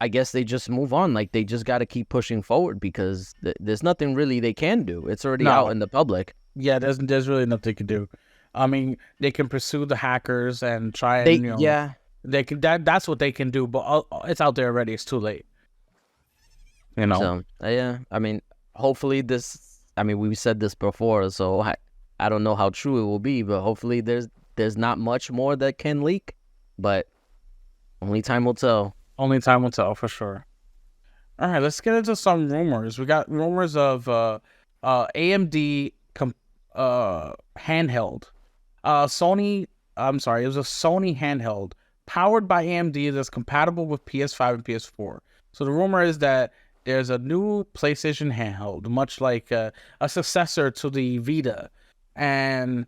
I guess they just move on. Like, they just got to keep pushing forward because there's nothing really they can do. It's already out in the public. Yeah, there's really nothing they can do. I mean, they can pursue the hackers and try and they can. That's what they can do. But it's out there already. It's too late. You know. So yeah, I mean, hopefully this. I mean, we said this before, so I don't know how true it will be, but hopefully there's not much more that can leak, but only time will tell. Only time will tell for sure. All right, let's get into some rumors. We got rumors of AMD handheld. Sony. I'm sorry, it was a Sony handheld powered by AMD that's compatible with PS5 and PS4. So the rumor is that there's a new PlayStation handheld, much like a successor to the Vita, and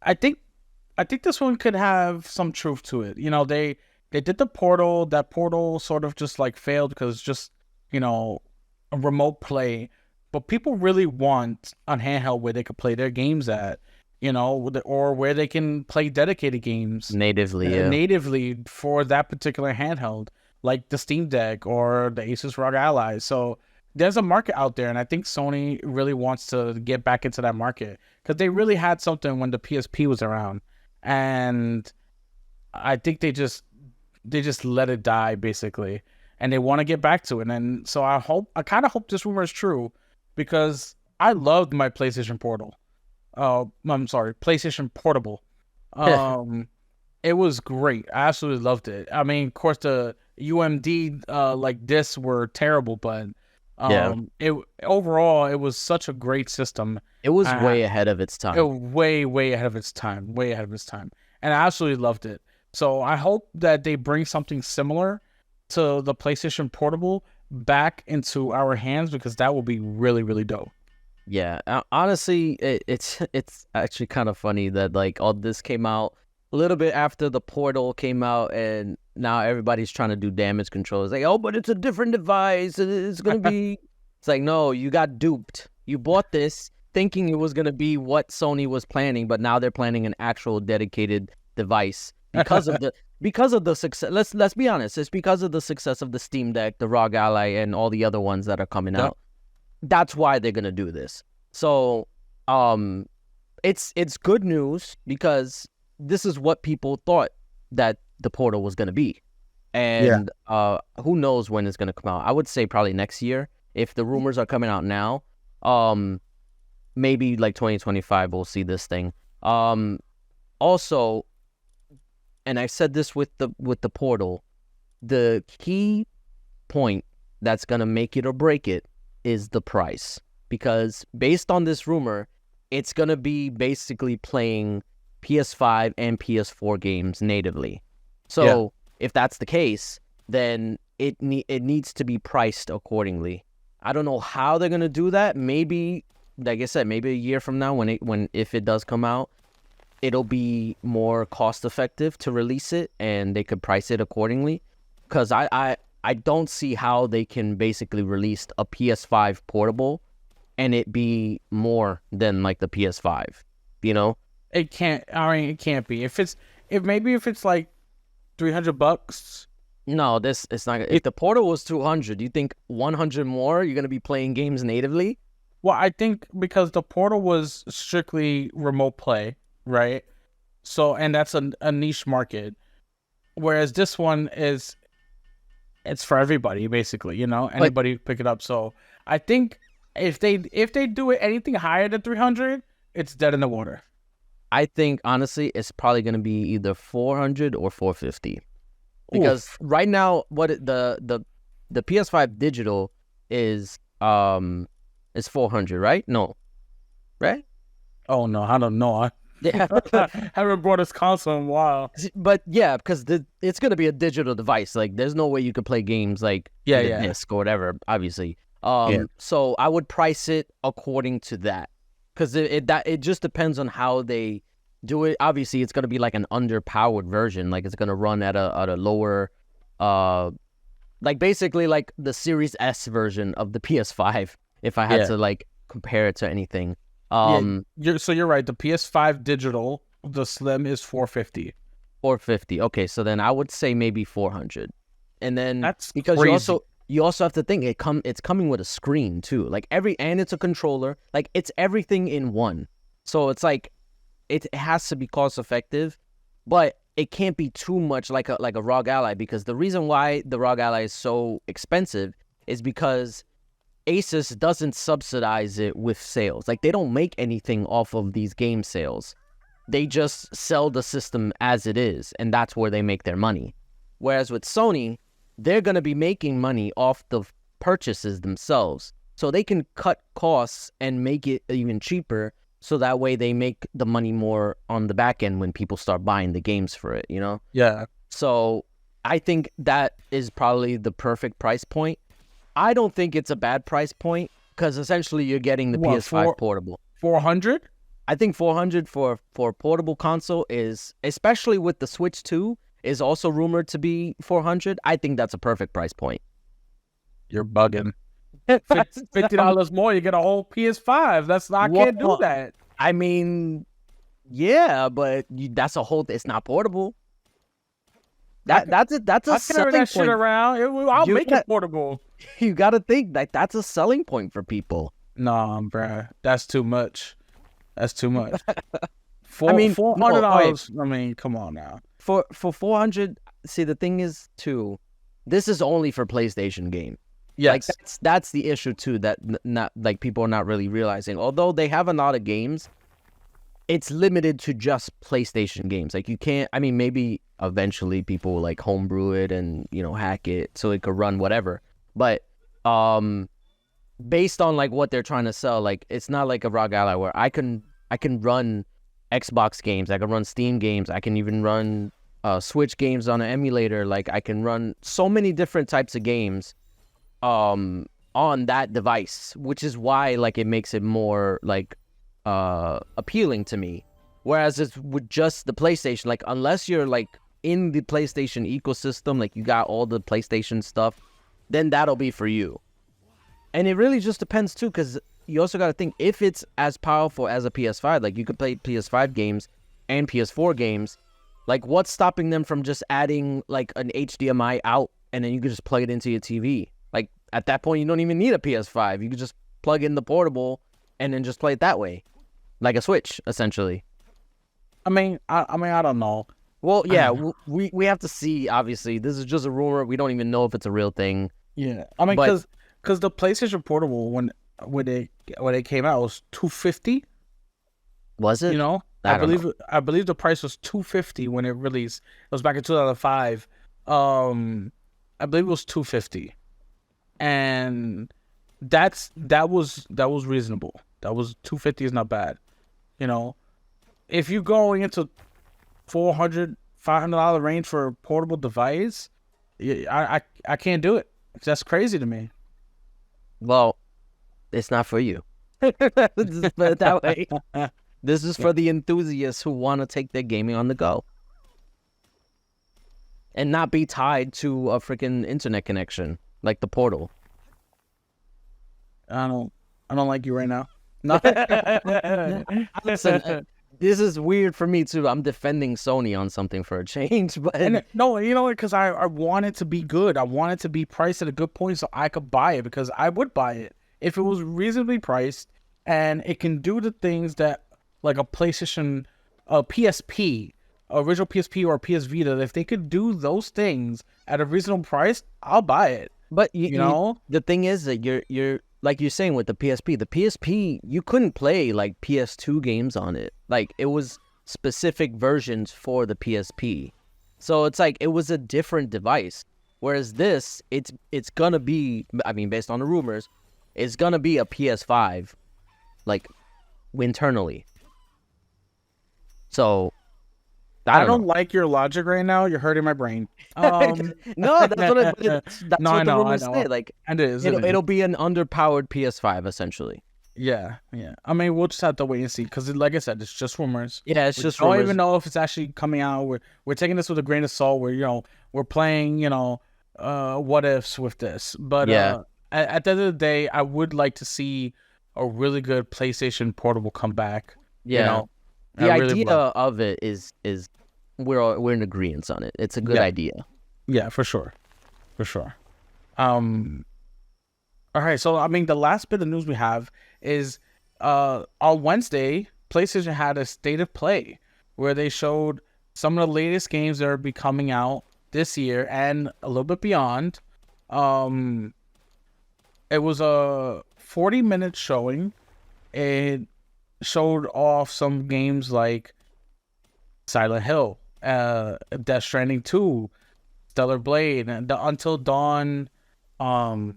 I think this one could have some truth to it. You know, they did the Portal. That Portal sort of just like failed because it's just, you know, a remote play. But people really want a handheld where they could play their games at, you know, or where they can play dedicated games natively for that particular handheld, like the Steam Deck or the Asus ROG Ally. So there's a market out there, and I think Sony really wants to get back into that market because they really had something when the PSP was around, and I think they just let it die basically, and they want to get back to it. And so I kind of hope this rumor is true because I loved my PlayStation Portal. I'm sorry, PlayStation Portable. It was great. I absolutely loved it. I mean, of course, the UMD like discs were terrible, but overall it was such a great system. It was way ahead of its time. It was way ahead of its time. Way ahead of its time, and I absolutely loved it. So I hope that they bring something similar to the PlayStation Portable back into our hands because that will be really, really dope. Yeah, honestly, it's actually kind of funny that like all this came out a little bit after the Portal came out, and now everybody's trying to do damage control. It's like, oh, but it's a different device. It's gonna be. It's like, no, you got duped. You bought this thinking it was gonna be what Sony was planning, but now they're planning an actual dedicated device. Because of the success, let's be honest, it's because of the success of the Steam Deck, the ROG Ally, and all the other ones that are coming out. That's why they're gonna do this. So, it's good news because this is what people thought that the Portal was gonna be, and who knows when it's gonna come out? I would say probably next year if the rumors are coming out now. Maybe like 2025 we'll see this thing. Also. And I said this with the Portal, the key point that's gonna make it or break it is the price, because based on this rumor, it's gonna be basically playing PS5 and PS4 games natively. So if that's the case, then it needs to be priced accordingly. I don't know how they're gonna do that. Maybe, like I said, maybe a year from now if it does come out, it'll be more cost effective to release it and they could price it accordingly. Because I don't see how they can basically release a PS5 portable and it be more than like the PS5, you know? It can't. I mean, it can't be. If it's like $300. No, it's not. If the Portal was 200, you think 100 more you're gonna be playing games natively? Well, I think because the Portal was strictly remote play, right? So, and that's a niche market, whereas this one it's for everybody basically. You know, anybody pick it up. So I think if they do it anything higher than 300, it's dead in the water. I think honestly, it's probably gonna be either 400 or 450. Because right now, the PS5 digital is 400, right? No, right? Oh no, I don't know. Yeah, haven't bought this console in a while. But yeah, because it's gonna be a digital device. Like, there's no way you could play games like disc or whatever. Obviously, so I would price it according to that. because it just depends on how they do it. Obviously, it's gonna be like an underpowered version. Like it's gonna run at a lower, like basically like the Series S version of the PS5. If I had to like compare it to anything, you're right. The PS5 digital, the Slim is $450. $450. Okay, so then I would say maybe $400, and then That's because crazy. you also have to think it's coming with a screen too, like and it's a controller, like it's everything in one. So it's like it has to be cost effective, but it can't be too much like a ROG Ally, because the reason why the ROG Ally is so expensive is because Asus doesn't subsidize it with sales. Like they don't make anything off of these game sales. They just sell the system as it is, and that's where they make their money. Whereas with Sony, they're going to be making money off the purchases themselves. So they can cut costs and make it even cheaper, so that way they make the money more on the back end when people start buying the games for it, you know? Yeah. So I think that is probably the perfect price point. I don't think it's a bad price point, because essentially you're getting the PS5 portable. 400? I think 400 for a portable console is, especially with the Switch 2, is also rumored to be 400. I think that's a perfect price point. You're bugging. $50 more, you get a whole PS5. I can't do that. I mean, yeah, but that's a whole. It's not portable. That's a selling that point. shit around. I'll make it portable. You got to think like that's a selling point for people. Nah, bruh, that's too much. That's too much. I mean, $400. I mean, come on now. For 400, see, the thing is too, this is only for PlayStation game. Yes, like that's the issue too, that not like people are not really realizing. Although they have a lot of games, it's limited to just PlayStation games. Like you can't. I mean, maybe eventually people will like homebrew it and hack it so it could run whatever. But based on like what they're trying to sell, like it's not like a ROG Ally where I can run Xbox games, I can run Steam games, I can even run Switch games on an emulator. Like I can run so many different types of games on that device, which is why like it makes it more like appealing to me. Whereas it's with just the PlayStation, like unless you're like in the PlayStation ecosystem, like you got all the PlayStation stuff, then that'll be for you. And it really just depends too, because you also got to think, if it's as powerful as a PS5, like you could play PS5 games and PS4 games, like what's stopping them from just adding like an HDMI out and then you could just plug it into your TV? Like at that point, you don't even need a PS5. You could just plug in the portable and then just play it that way, like a Switch, essentially. I mean, I don't know. Well, yeah, we have to see. Obviously, this is just a rumor. We don't even know if it's a real thing. Yeah, I mean, because the PlayStation Portable when it came out was $250. Was it? I believe the price was $250 when it released. It was back in 2005. I believe it was $250, and that was reasonable. That was $250 is not bad. If you're going into $400, $500 range for a portable device, I can't do it. That's crazy to me. Well, it's not for you. Just put it that way. This is for the enthusiasts who want to take their gaming on the go and not be tied to a freaking internet connection like the Portal. I don't like you right now. No. Listen, this is weird for me too. I'm defending Sony on something for a change, but no, because I want it to be good. I want it to be priced at a good point so I could buy it, because I would buy it if it was reasonably priced and it can do the things that like a PlayStation, a PSP, original PSP or a PS Vita. If they could do those things at a reasonable price, I'll buy it. But the thing is that you're like you're saying with the PSP, you couldn't play like PS2 games on it. Like it was specific versions for the PSP. So it's like it was a different device. Whereas this, it's gonna be, I mean, based on the rumors, it's gonna be a PS5, like internally. So I don't like your logic right now. You're hurting my brain. No, that's what the rumors say. Like, it is. It'll be an underpowered PS5 essentially. Yeah, yeah. I mean, we'll just have to wait and see because, like I said, it's just rumors. Yeah, it's We just don't rumors. even know if it's actually coming out. We're taking this with a grain of salt. We're playing what ifs with this. But Yeah, at the end of the day, I would like to see a really good PlayStation Portable come back. You yeah. know, I The really would idea like. of it is we're in agreement on it. It's a good Yeah, idea. yeah, for sure, for sure. Um, all right, so I mean, the last bit of news we have is on Wednesday, PlayStation had a state of play where they showed some of the latest games that are be coming out this year and a little bit beyond. Um, it was a 40-minute showing. It showed off some games like Silent Hill, Death Stranding 2, Stellar Blade, and the Until Dawn um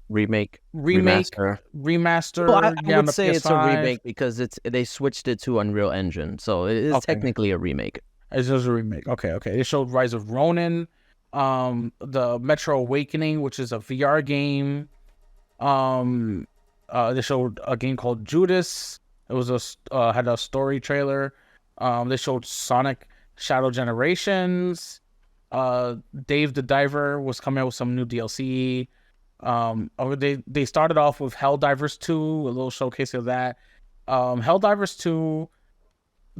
Remake, remake remaster. Well, remaster, I on would the say it's a PS5. remake because they switched it to Unreal Engine, so it is Okay, technically a remake. it's just a remake. Okay, okay. They showed Rise of Ronin, the Metro Awakening, which is a VR game. Um, they showed a game called Judas. It was had a story trailer. They showed Sonic Shadow Generations. Dave the Diver was coming out with some new DLC. They started off with Helldivers 2, a little showcase of that. Helldivers 2,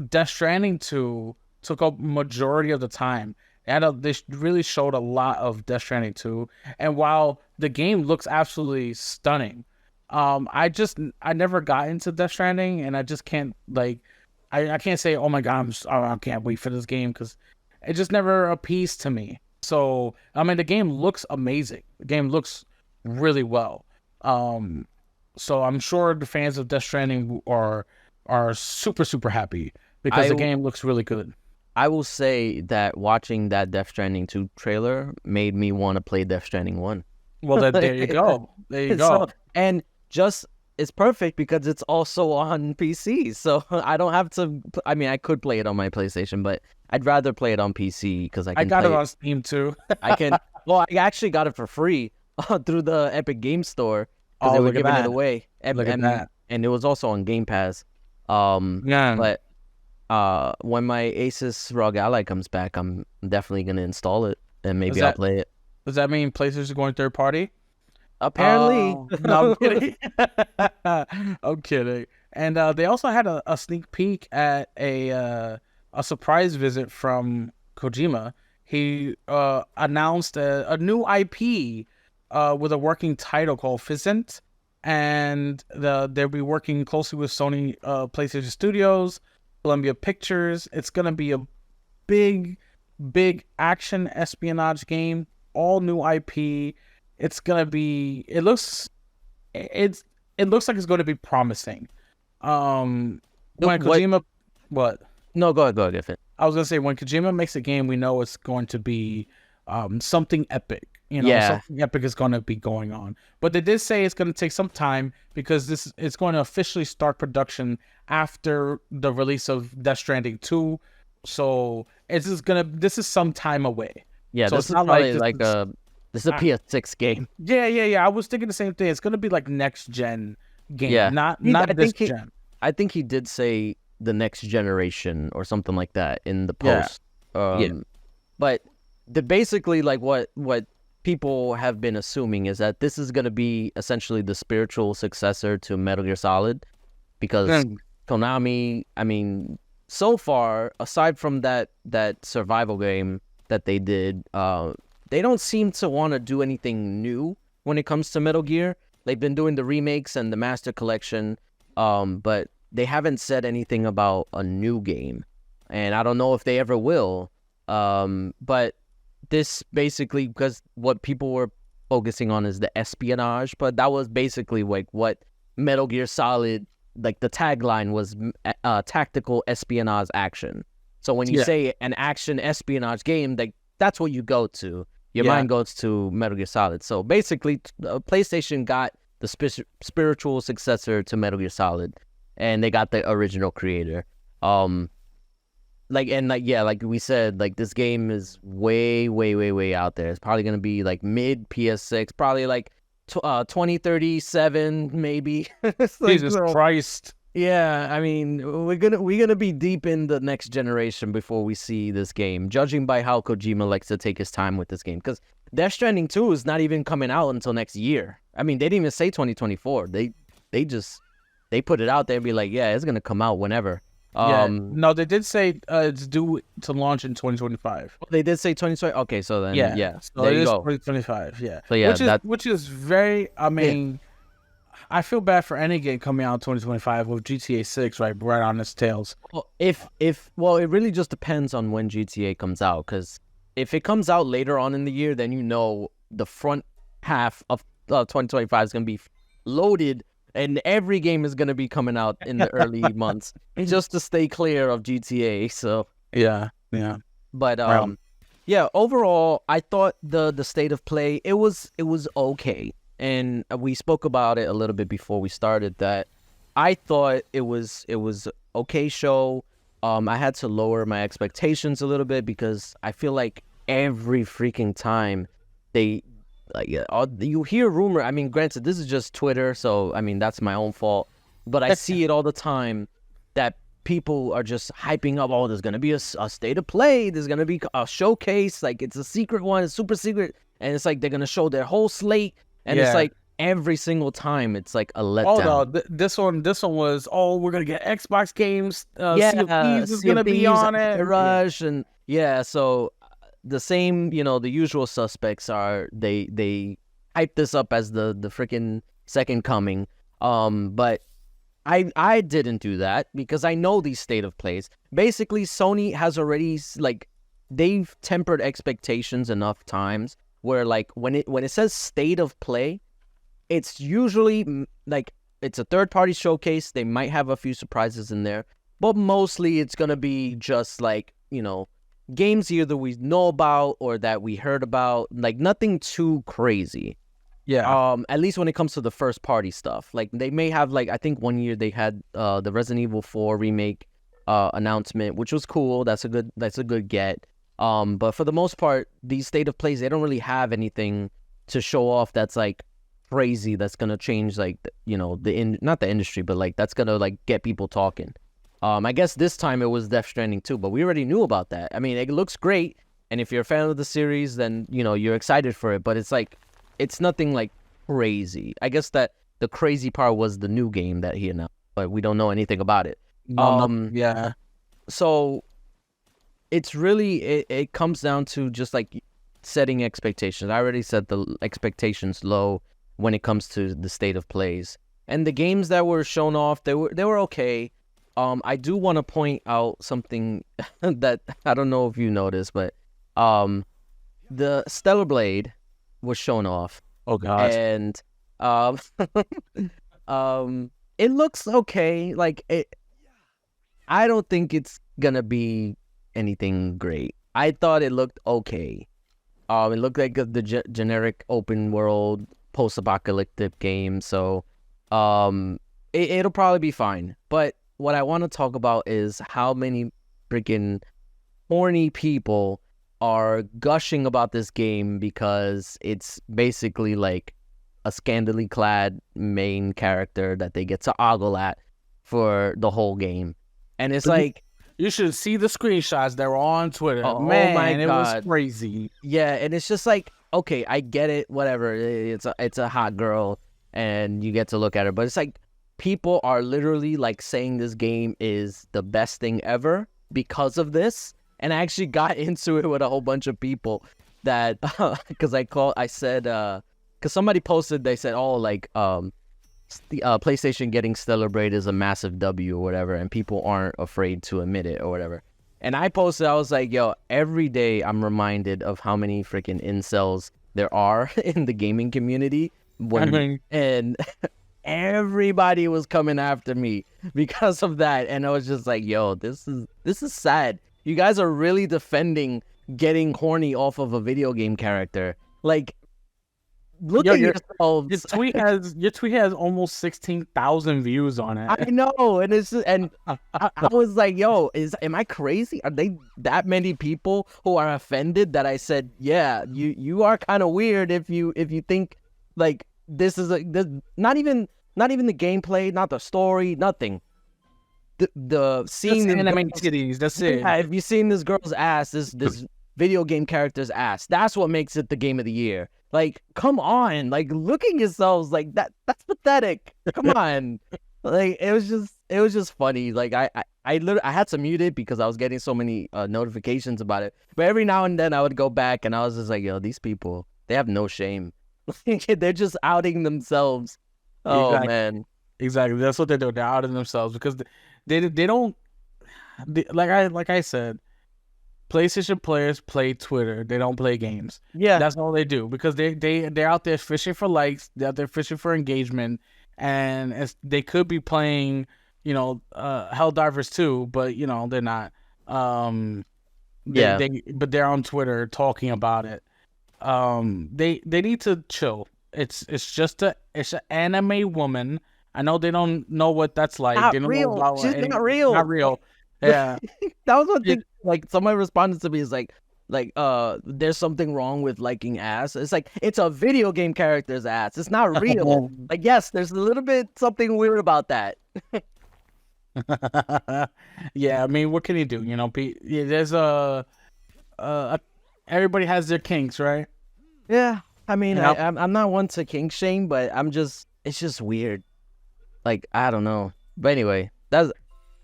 Death Stranding 2 took up majority of the time. And they really showed a lot of Death Stranding 2. And while the game looks absolutely stunning, I never got into Death Stranding, and I just can't I can't say, oh my god, I can't wait for this game because it just never appeased to me. So I mean, the game looks amazing. The game looks really well. Um, so I'm sure the fans of Death Stranding are super happy because I the game looks really good. I will say that watching that Death Stranding 2 trailer made me want to play Death Stranding 1. Well, there you go. There you So, go. and just it's perfect because it's also on PC. So I don't have to I mean, I could play it on my PlayStation, but I'd rather play it on PC because I I can got it play it. on Steam too. I can well, I actually got it for free through the Epic Game Store because Oh, they were look at giving it that. away. Look at that. And it was also on Game Pass. Yeah. But when my Asus ROG Ally comes back, I'm definitely gonna install it and Does maybe I'll that play it. does that mean PlayStation's going third party? Apparently. No, I'm kidding. I'm kidding. And they also had a sneak peek at a surprise visit from Kojima. He announced a new IP with a working title called Physint, and they'll be working closely with Sony PlayStation Studios, Columbia Pictures. It's gonna be a big action espionage game, all new IP. It's gonna be. It looks like it's going to be promising. When What? Kojima, what No, go ahead, Giffen. I was gonna say, when Kojima makes a game, we know it's going to be something epic. Yeah, Something epic is going to be going on. But they did say it's going to take some time because it's going to officially start production after the release of Death Stranding 2. So this is some time away. yeah. So This it's is not probably like like this is a I, PS6 game. yeah. I was thinking the same thing. It's going to be like next gen game, Yeah, not he, not this gen. I think he did say the next generation or something like that in the Yeah, post. yeah, But basically like what people have been assuming is that this is gonna be essentially the spiritual successor to Metal Gear Solid because Mm, Konami, I mean, so far aside from that survival game that they did, they don't seem to want to do anything new when it comes to Metal Gear. They've been doing the remakes and the Master Collection, but they haven't said anything about a new game, and I don't know if they ever will. But this basically, because what people were focusing on is the espionage, but that was basically like what Metal Gear Solid, like the tagline was, tactical espionage action. So when you yeah, say an action espionage game, like that's what you go to. Your yeah. mind goes to Metal Gear Solid. So basically, PlayStation got the spiritual successor to Metal Gear Solid, and they got the original creator. Like we said, like this game is way out there. It's probably gonna be like mid PS6, probably like 2037 maybe. It's like, Jesus Christ. yeah, I mean, we're gonna be deep in the next generation before we see this game, judging by how Kojima likes to take his time with this game. Because Death Stranding 2 is not even coming out until next year. I mean, they didn't even say 2024. They put it out there and be like, yeah, it's gonna come out whenever. No, they did say it's due to launch in 2025. They did say 2020. Okay, so then yeah, so there it you is go. 2025. Yeah, So yeah, which is very. I mean, I feel bad for any game coming out in 2025 with GTA 6 right on its tails. Well, well, it really just depends on when GTA comes out. Because if it comes out later on in the year, then the front half of 2025 is gonna be loaded. And every game is going to be coming out in the early months just to stay clear of GTA. So yeah. But yeah, overall, I thought the state of play it was okay, and we spoke about it a little bit before we started. That I thought it was okay show. I had to lower my expectations a little bit because I feel like every freaking time they. You hear rumor. I mean, granted, this is just Twitter, so I mean that's my own fault. But I see it all the time that people are just hyping up. Oh, there's gonna be a state of play. There's gonna be a showcase. Like it's a secret one. It's super secret, and it's like they're gonna show their whole slate. And it's like every single time, it's like a letdown. Oh no, this one was. Oh, we're gonna get Xbox games. Yeah, Sea of Thieves is gonna be on it. Rush and so. The same, the usual suspects are they hype this up as the freaking second coming. But I didn't do that because I know these state of plays. Basically, Sony has already they've tempered expectations enough times where like when it says state of play, it's usually like it's a third party showcase. They might have a few surprises in there, but mostly it's gonna be just like games either we know about or that we heard about, like nothing too crazy. Yeah. At least when it comes to the first party stuff, like they may have I think one year they had the Resident Evil 4 remake announcement, which was cool. That's a good get. But for the most part, these state of plays, they don't really have anything to show off that's like crazy. That's gonna change not the industry, but like that's gonna like get people talking. I guess this time it was Death Stranding 2, but we already knew about that. I mean, it looks great, and if you're a fan of the series, then, you're excited for it, but it's like, it's nothing like crazy. I guess that the crazy part was the new game that he announced, but we don't know anything about it. Yeah. So, it's really, it comes down to just like setting expectations. I already set the expectations low when it comes to the state of plays. And the games that were shown off, they were okay. I do want to point out something that I don't know if you noticed, but the Stellar Blade was shown off. Oh God! And it looks okay. Like I don't think it's gonna be anything great. I thought it looked okay. It looked like the generic open world post-apocalyptic game. So it'll probably be fine. But what I want to talk about is how many freaking horny people are gushing about this game because it's basically like a scantily clad main character that they get to ogle at for the whole game. And it's like... You should see the screenshots that were on Twitter. Oh, man, my God. It was crazy. Yeah, and it's just like, okay, I get it, whatever. It's a hot girl, and you get to look at her. But it's like, people are literally like saying this game is the best thing ever because of this. And I actually got into it with a whole bunch of people that, because somebody posted, they said, oh, like, PlayStation getting Stellar Blade is a massive W or whatever, and people aren't afraid to admit it or whatever. And I posted, I was like, yo, every day I'm reminded of how many freaking incels there are in the gaming community. And everybody was coming after me because of that. And I was just like, yo, this is sad. You guys are really defending getting horny off of a video game character. Like, look at yourselves. Your tweet has almost 16,000 views on it. I know, and it's just, and I was like, yo, am I crazy? Are they that many people who are offended that I said, yeah, you are kind of weird if you think like this is not even the gameplay, not the story, nothing. The seeing the anime titties. That's it. Yeah, if you've seen this girl's ass, this video game character's ass, that's what makes it the game of the year. Like, come on, like, look at yourselves, like that's pathetic. Come on, like it was just funny. Like I had to mute it because I was getting so many notifications about it. But every now and then I would go back and I was just like, yo, these people, they have no shame. They're just outing themselves. Oh man, exactly. That's what they're doing. They're outing themselves because they don't. Like I said, PlayStation players play Twitter. They don't play games. Yeah, that's all they do because they're out there fishing for likes. They're out there fishing for engagement, and they could be playing, Helldivers 2, but they're not. But they're on Twitter talking about it. They need to chill. It's just it's an anime woman. I know they don't know what that's like. Not they don't real. Know about She's not real. Not real. Yeah. That was one thing. Like, somebody responded to me is like, there's something wrong with liking ass. It's like, it's a video game character's ass. It's not real. Like, yes, there's a little bit something weird about that. Yeah, I mean, what can you do? There's everybody has their kinks, right? Yeah, I mean, I'm not one to kink shame, but it's just weird. Like, I don't know. But anyway, that's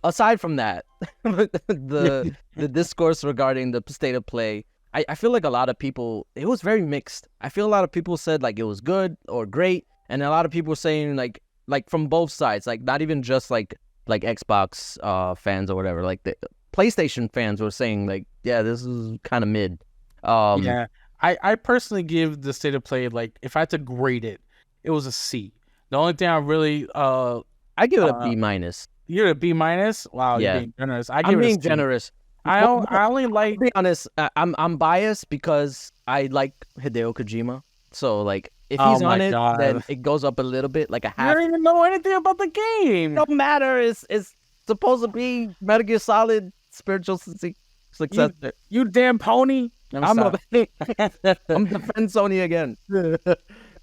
aside from that, the discourse regarding the state of play. I feel like a lot of people, it was very mixed. I feel a lot of people said like it was good or great, and a lot of people saying like from both sides, like not even just like Xbox fans or whatever. Like the PlayStation fans were saying like, yeah, this is kind of mid. Yeah, I personally give the state of play, like, if I had to grade it, it was a C. The only thing I really I give it a B minus. You're a B minus? Wow, yeah. You're being generous. I'm being generous. I only like. To be honest, I'm biased because I like Hideo Kojima. So like, if he's on it, then it goes up a little bit, like a half. You don't even know anything about the game. No matter. It's supposed to be Metal Gear Solid spiritual successor. You damn pony. I'm defend Sony again.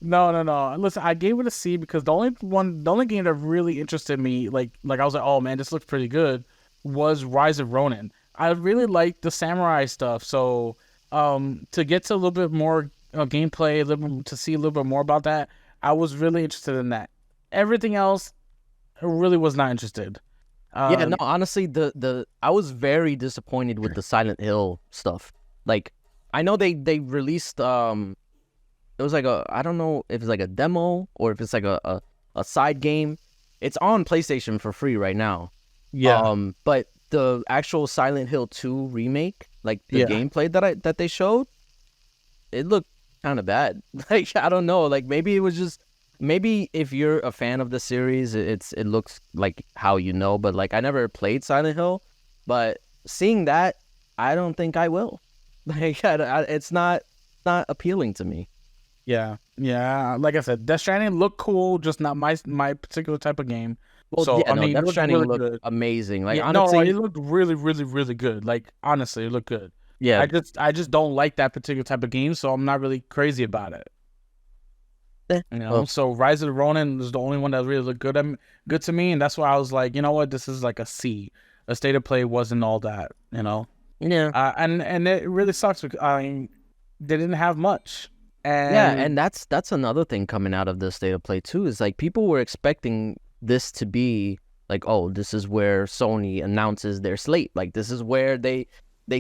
No. Listen, I gave it a C because the only game that really interested me, like I was like, oh man, this looks pretty good, was Rise of Ronin. I really liked the samurai stuff, so to get to a little bit more gameplay, to see a little bit more about that, I was really interested in that. Everything else, I really was not interested. Yeah, no, honestly, I was very disappointed with the Silent Hill stuff. Like, I know they released it was like I don't know if it's like a demo or if it's like a side game. It's on PlayStation for free right now. Yeah. But the actual Silent Hill 2 remake, like the gameplay that they showed, it looked kind of bad. Like, I don't know. Like, maybe it was just, maybe if you're a fan of the series, it looks like how you know. But like, I never played Silent Hill, but seeing that, I don't think I will. Like, it's not appealing to me. Yeah. Like I said, Death Stranding looked cool, just not my particular type of game. Well, so, yeah, I mean, Death Stranding really looked good. amazing. Like, yeah, honestly, it looked really, really, really good. Like, honestly, it looked good. Yeah. I just don't like that particular type of game, so I'm not really crazy about it. So Rise of the Ronin is the only one that really looked good to me, and that's why I was like, you know what, this is like a C. A state of play wasn't all that, Yeah. And it really sucks because they didn't have much. And that's another thing coming out of the state of play too, is like people were expecting this to be like, oh, this is where Sony announces their slate. Like, this is where they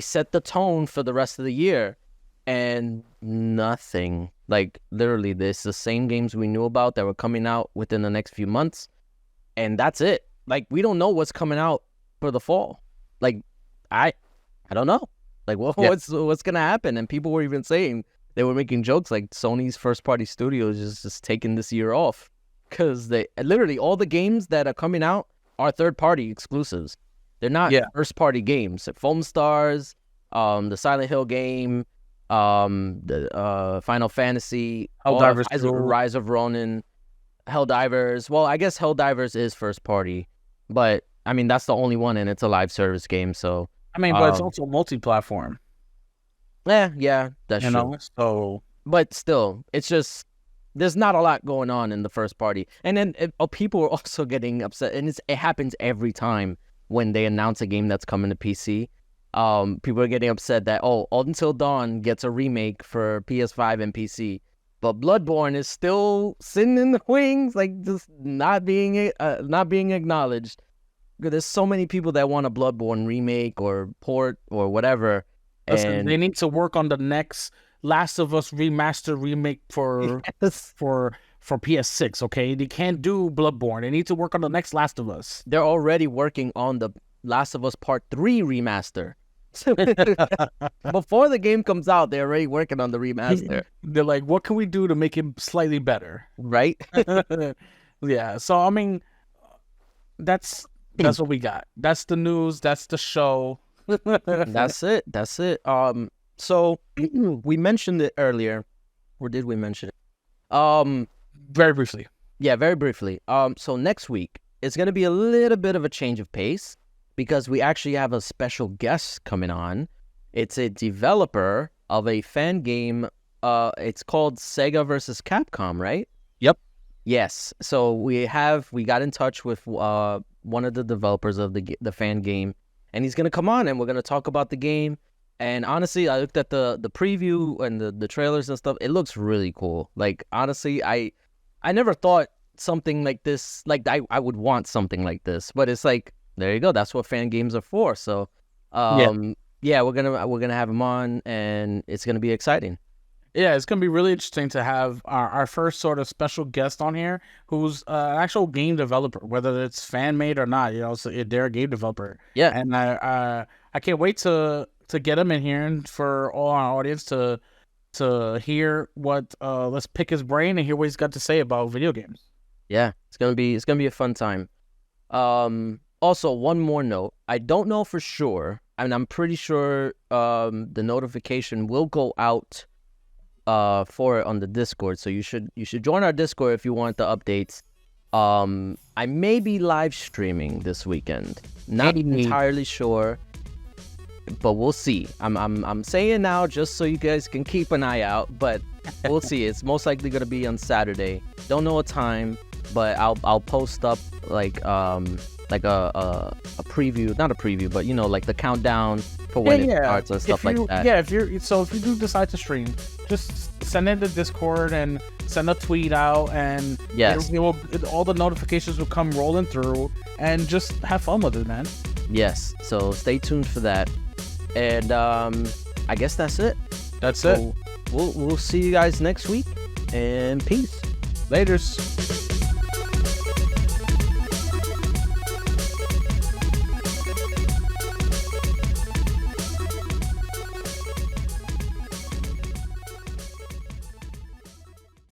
set the tone for the rest of the year, and nothing. Like, literally, this the same games we knew about that were coming out within the next few months, and that's it. Like, we don't know what's coming out for the fall. Like, I don't know. Like, what's gonna happen? And people were even saying, they were making jokes like Sony's first party studios is just taking this year off because they literally, all the games that are coming out are third party exclusives. They're not first party games. Foam Stars, the Silent Hill game, the Final Fantasy, Helldivers, Rise of Ronin, Helldivers. Well, I guess Helldivers is first party, but I mean, that's the only one, and it's a live service game. So I mean, but it's also multi-platform. Yeah, that's true. So, but still, it's just, there's not a lot going on in the first party. And then people are also getting upset, and it happens every time when they announce a game that's coming to PC. People are getting upset that Until Dawn gets a remake for PS5 and PC, but Bloodborne is still sitting in the wings, like just not being acknowledged. There's so many people that want a Bloodborne remake or port or whatever. Listen, And they need to work on the next Last of Us remaster remake for PS6. Okay, they can't do Bloodborne. They need to work on the next Last of Us. They're already working on the Last of Us Part 3 remaster. Before the game comes out, they're already working on the remaster. They're like, what can we do to make it slightly better? Right? Yeah. So I mean, that's what we got. That's the news. That's the show. That's it. So we mentioned it earlier, or did we mention it? Very briefly. Yeah, very briefly. So next week it's gonna be a little bit of a change of pace because we actually have a special guest coming on. It's a developer of a fan game. It's called Sega versus Capcom, right? Yep. Yes. So we got in touch with one of the developers of the fan game, and he's gonna come on, and we're gonna talk about the game. And honestly, I looked at the preview and the trailers and stuff. It looks really cool. Like honestly, I never thought something like this. Like I would want something like this, but it's like there you go. That's what fan games are for. So yeah, we're gonna have him on, and it's gonna be exciting. Yeah, it's gonna be really interesting to have our first sort of special guest on here, who's an actual game developer, whether it's fan made or not. You know, so they're a game developer. Yeah, and I can't wait to get him in here and for all our audience to hear what let's pick his brain and hear what he's got to say about video games. Yeah, it's gonna be a fun time. Also, one more note. I don't know for sure. I mean, I'm pretty sure the notification will go out for it on the Discord. So you should join our Discord if you want the updates. I may be live streaming this weekend. Not entirely sure, but we'll see. I'm saying now just so you guys can keep an eye out, but we'll see. It's most likely gonna be on Saturday. Don't know what time, but I'll post up like a preview, not a preview, but you know, like the countdown for when it starts and stuff like that. Yeah, if you do decide to stream, just send it to Discord and send a tweet out, and yes, all the notifications will come rolling through, and just have fun with it, man. Yes, so stay tuned for that, and I guess that's it. That's it. We'll see you guys next week, and peace. Laters.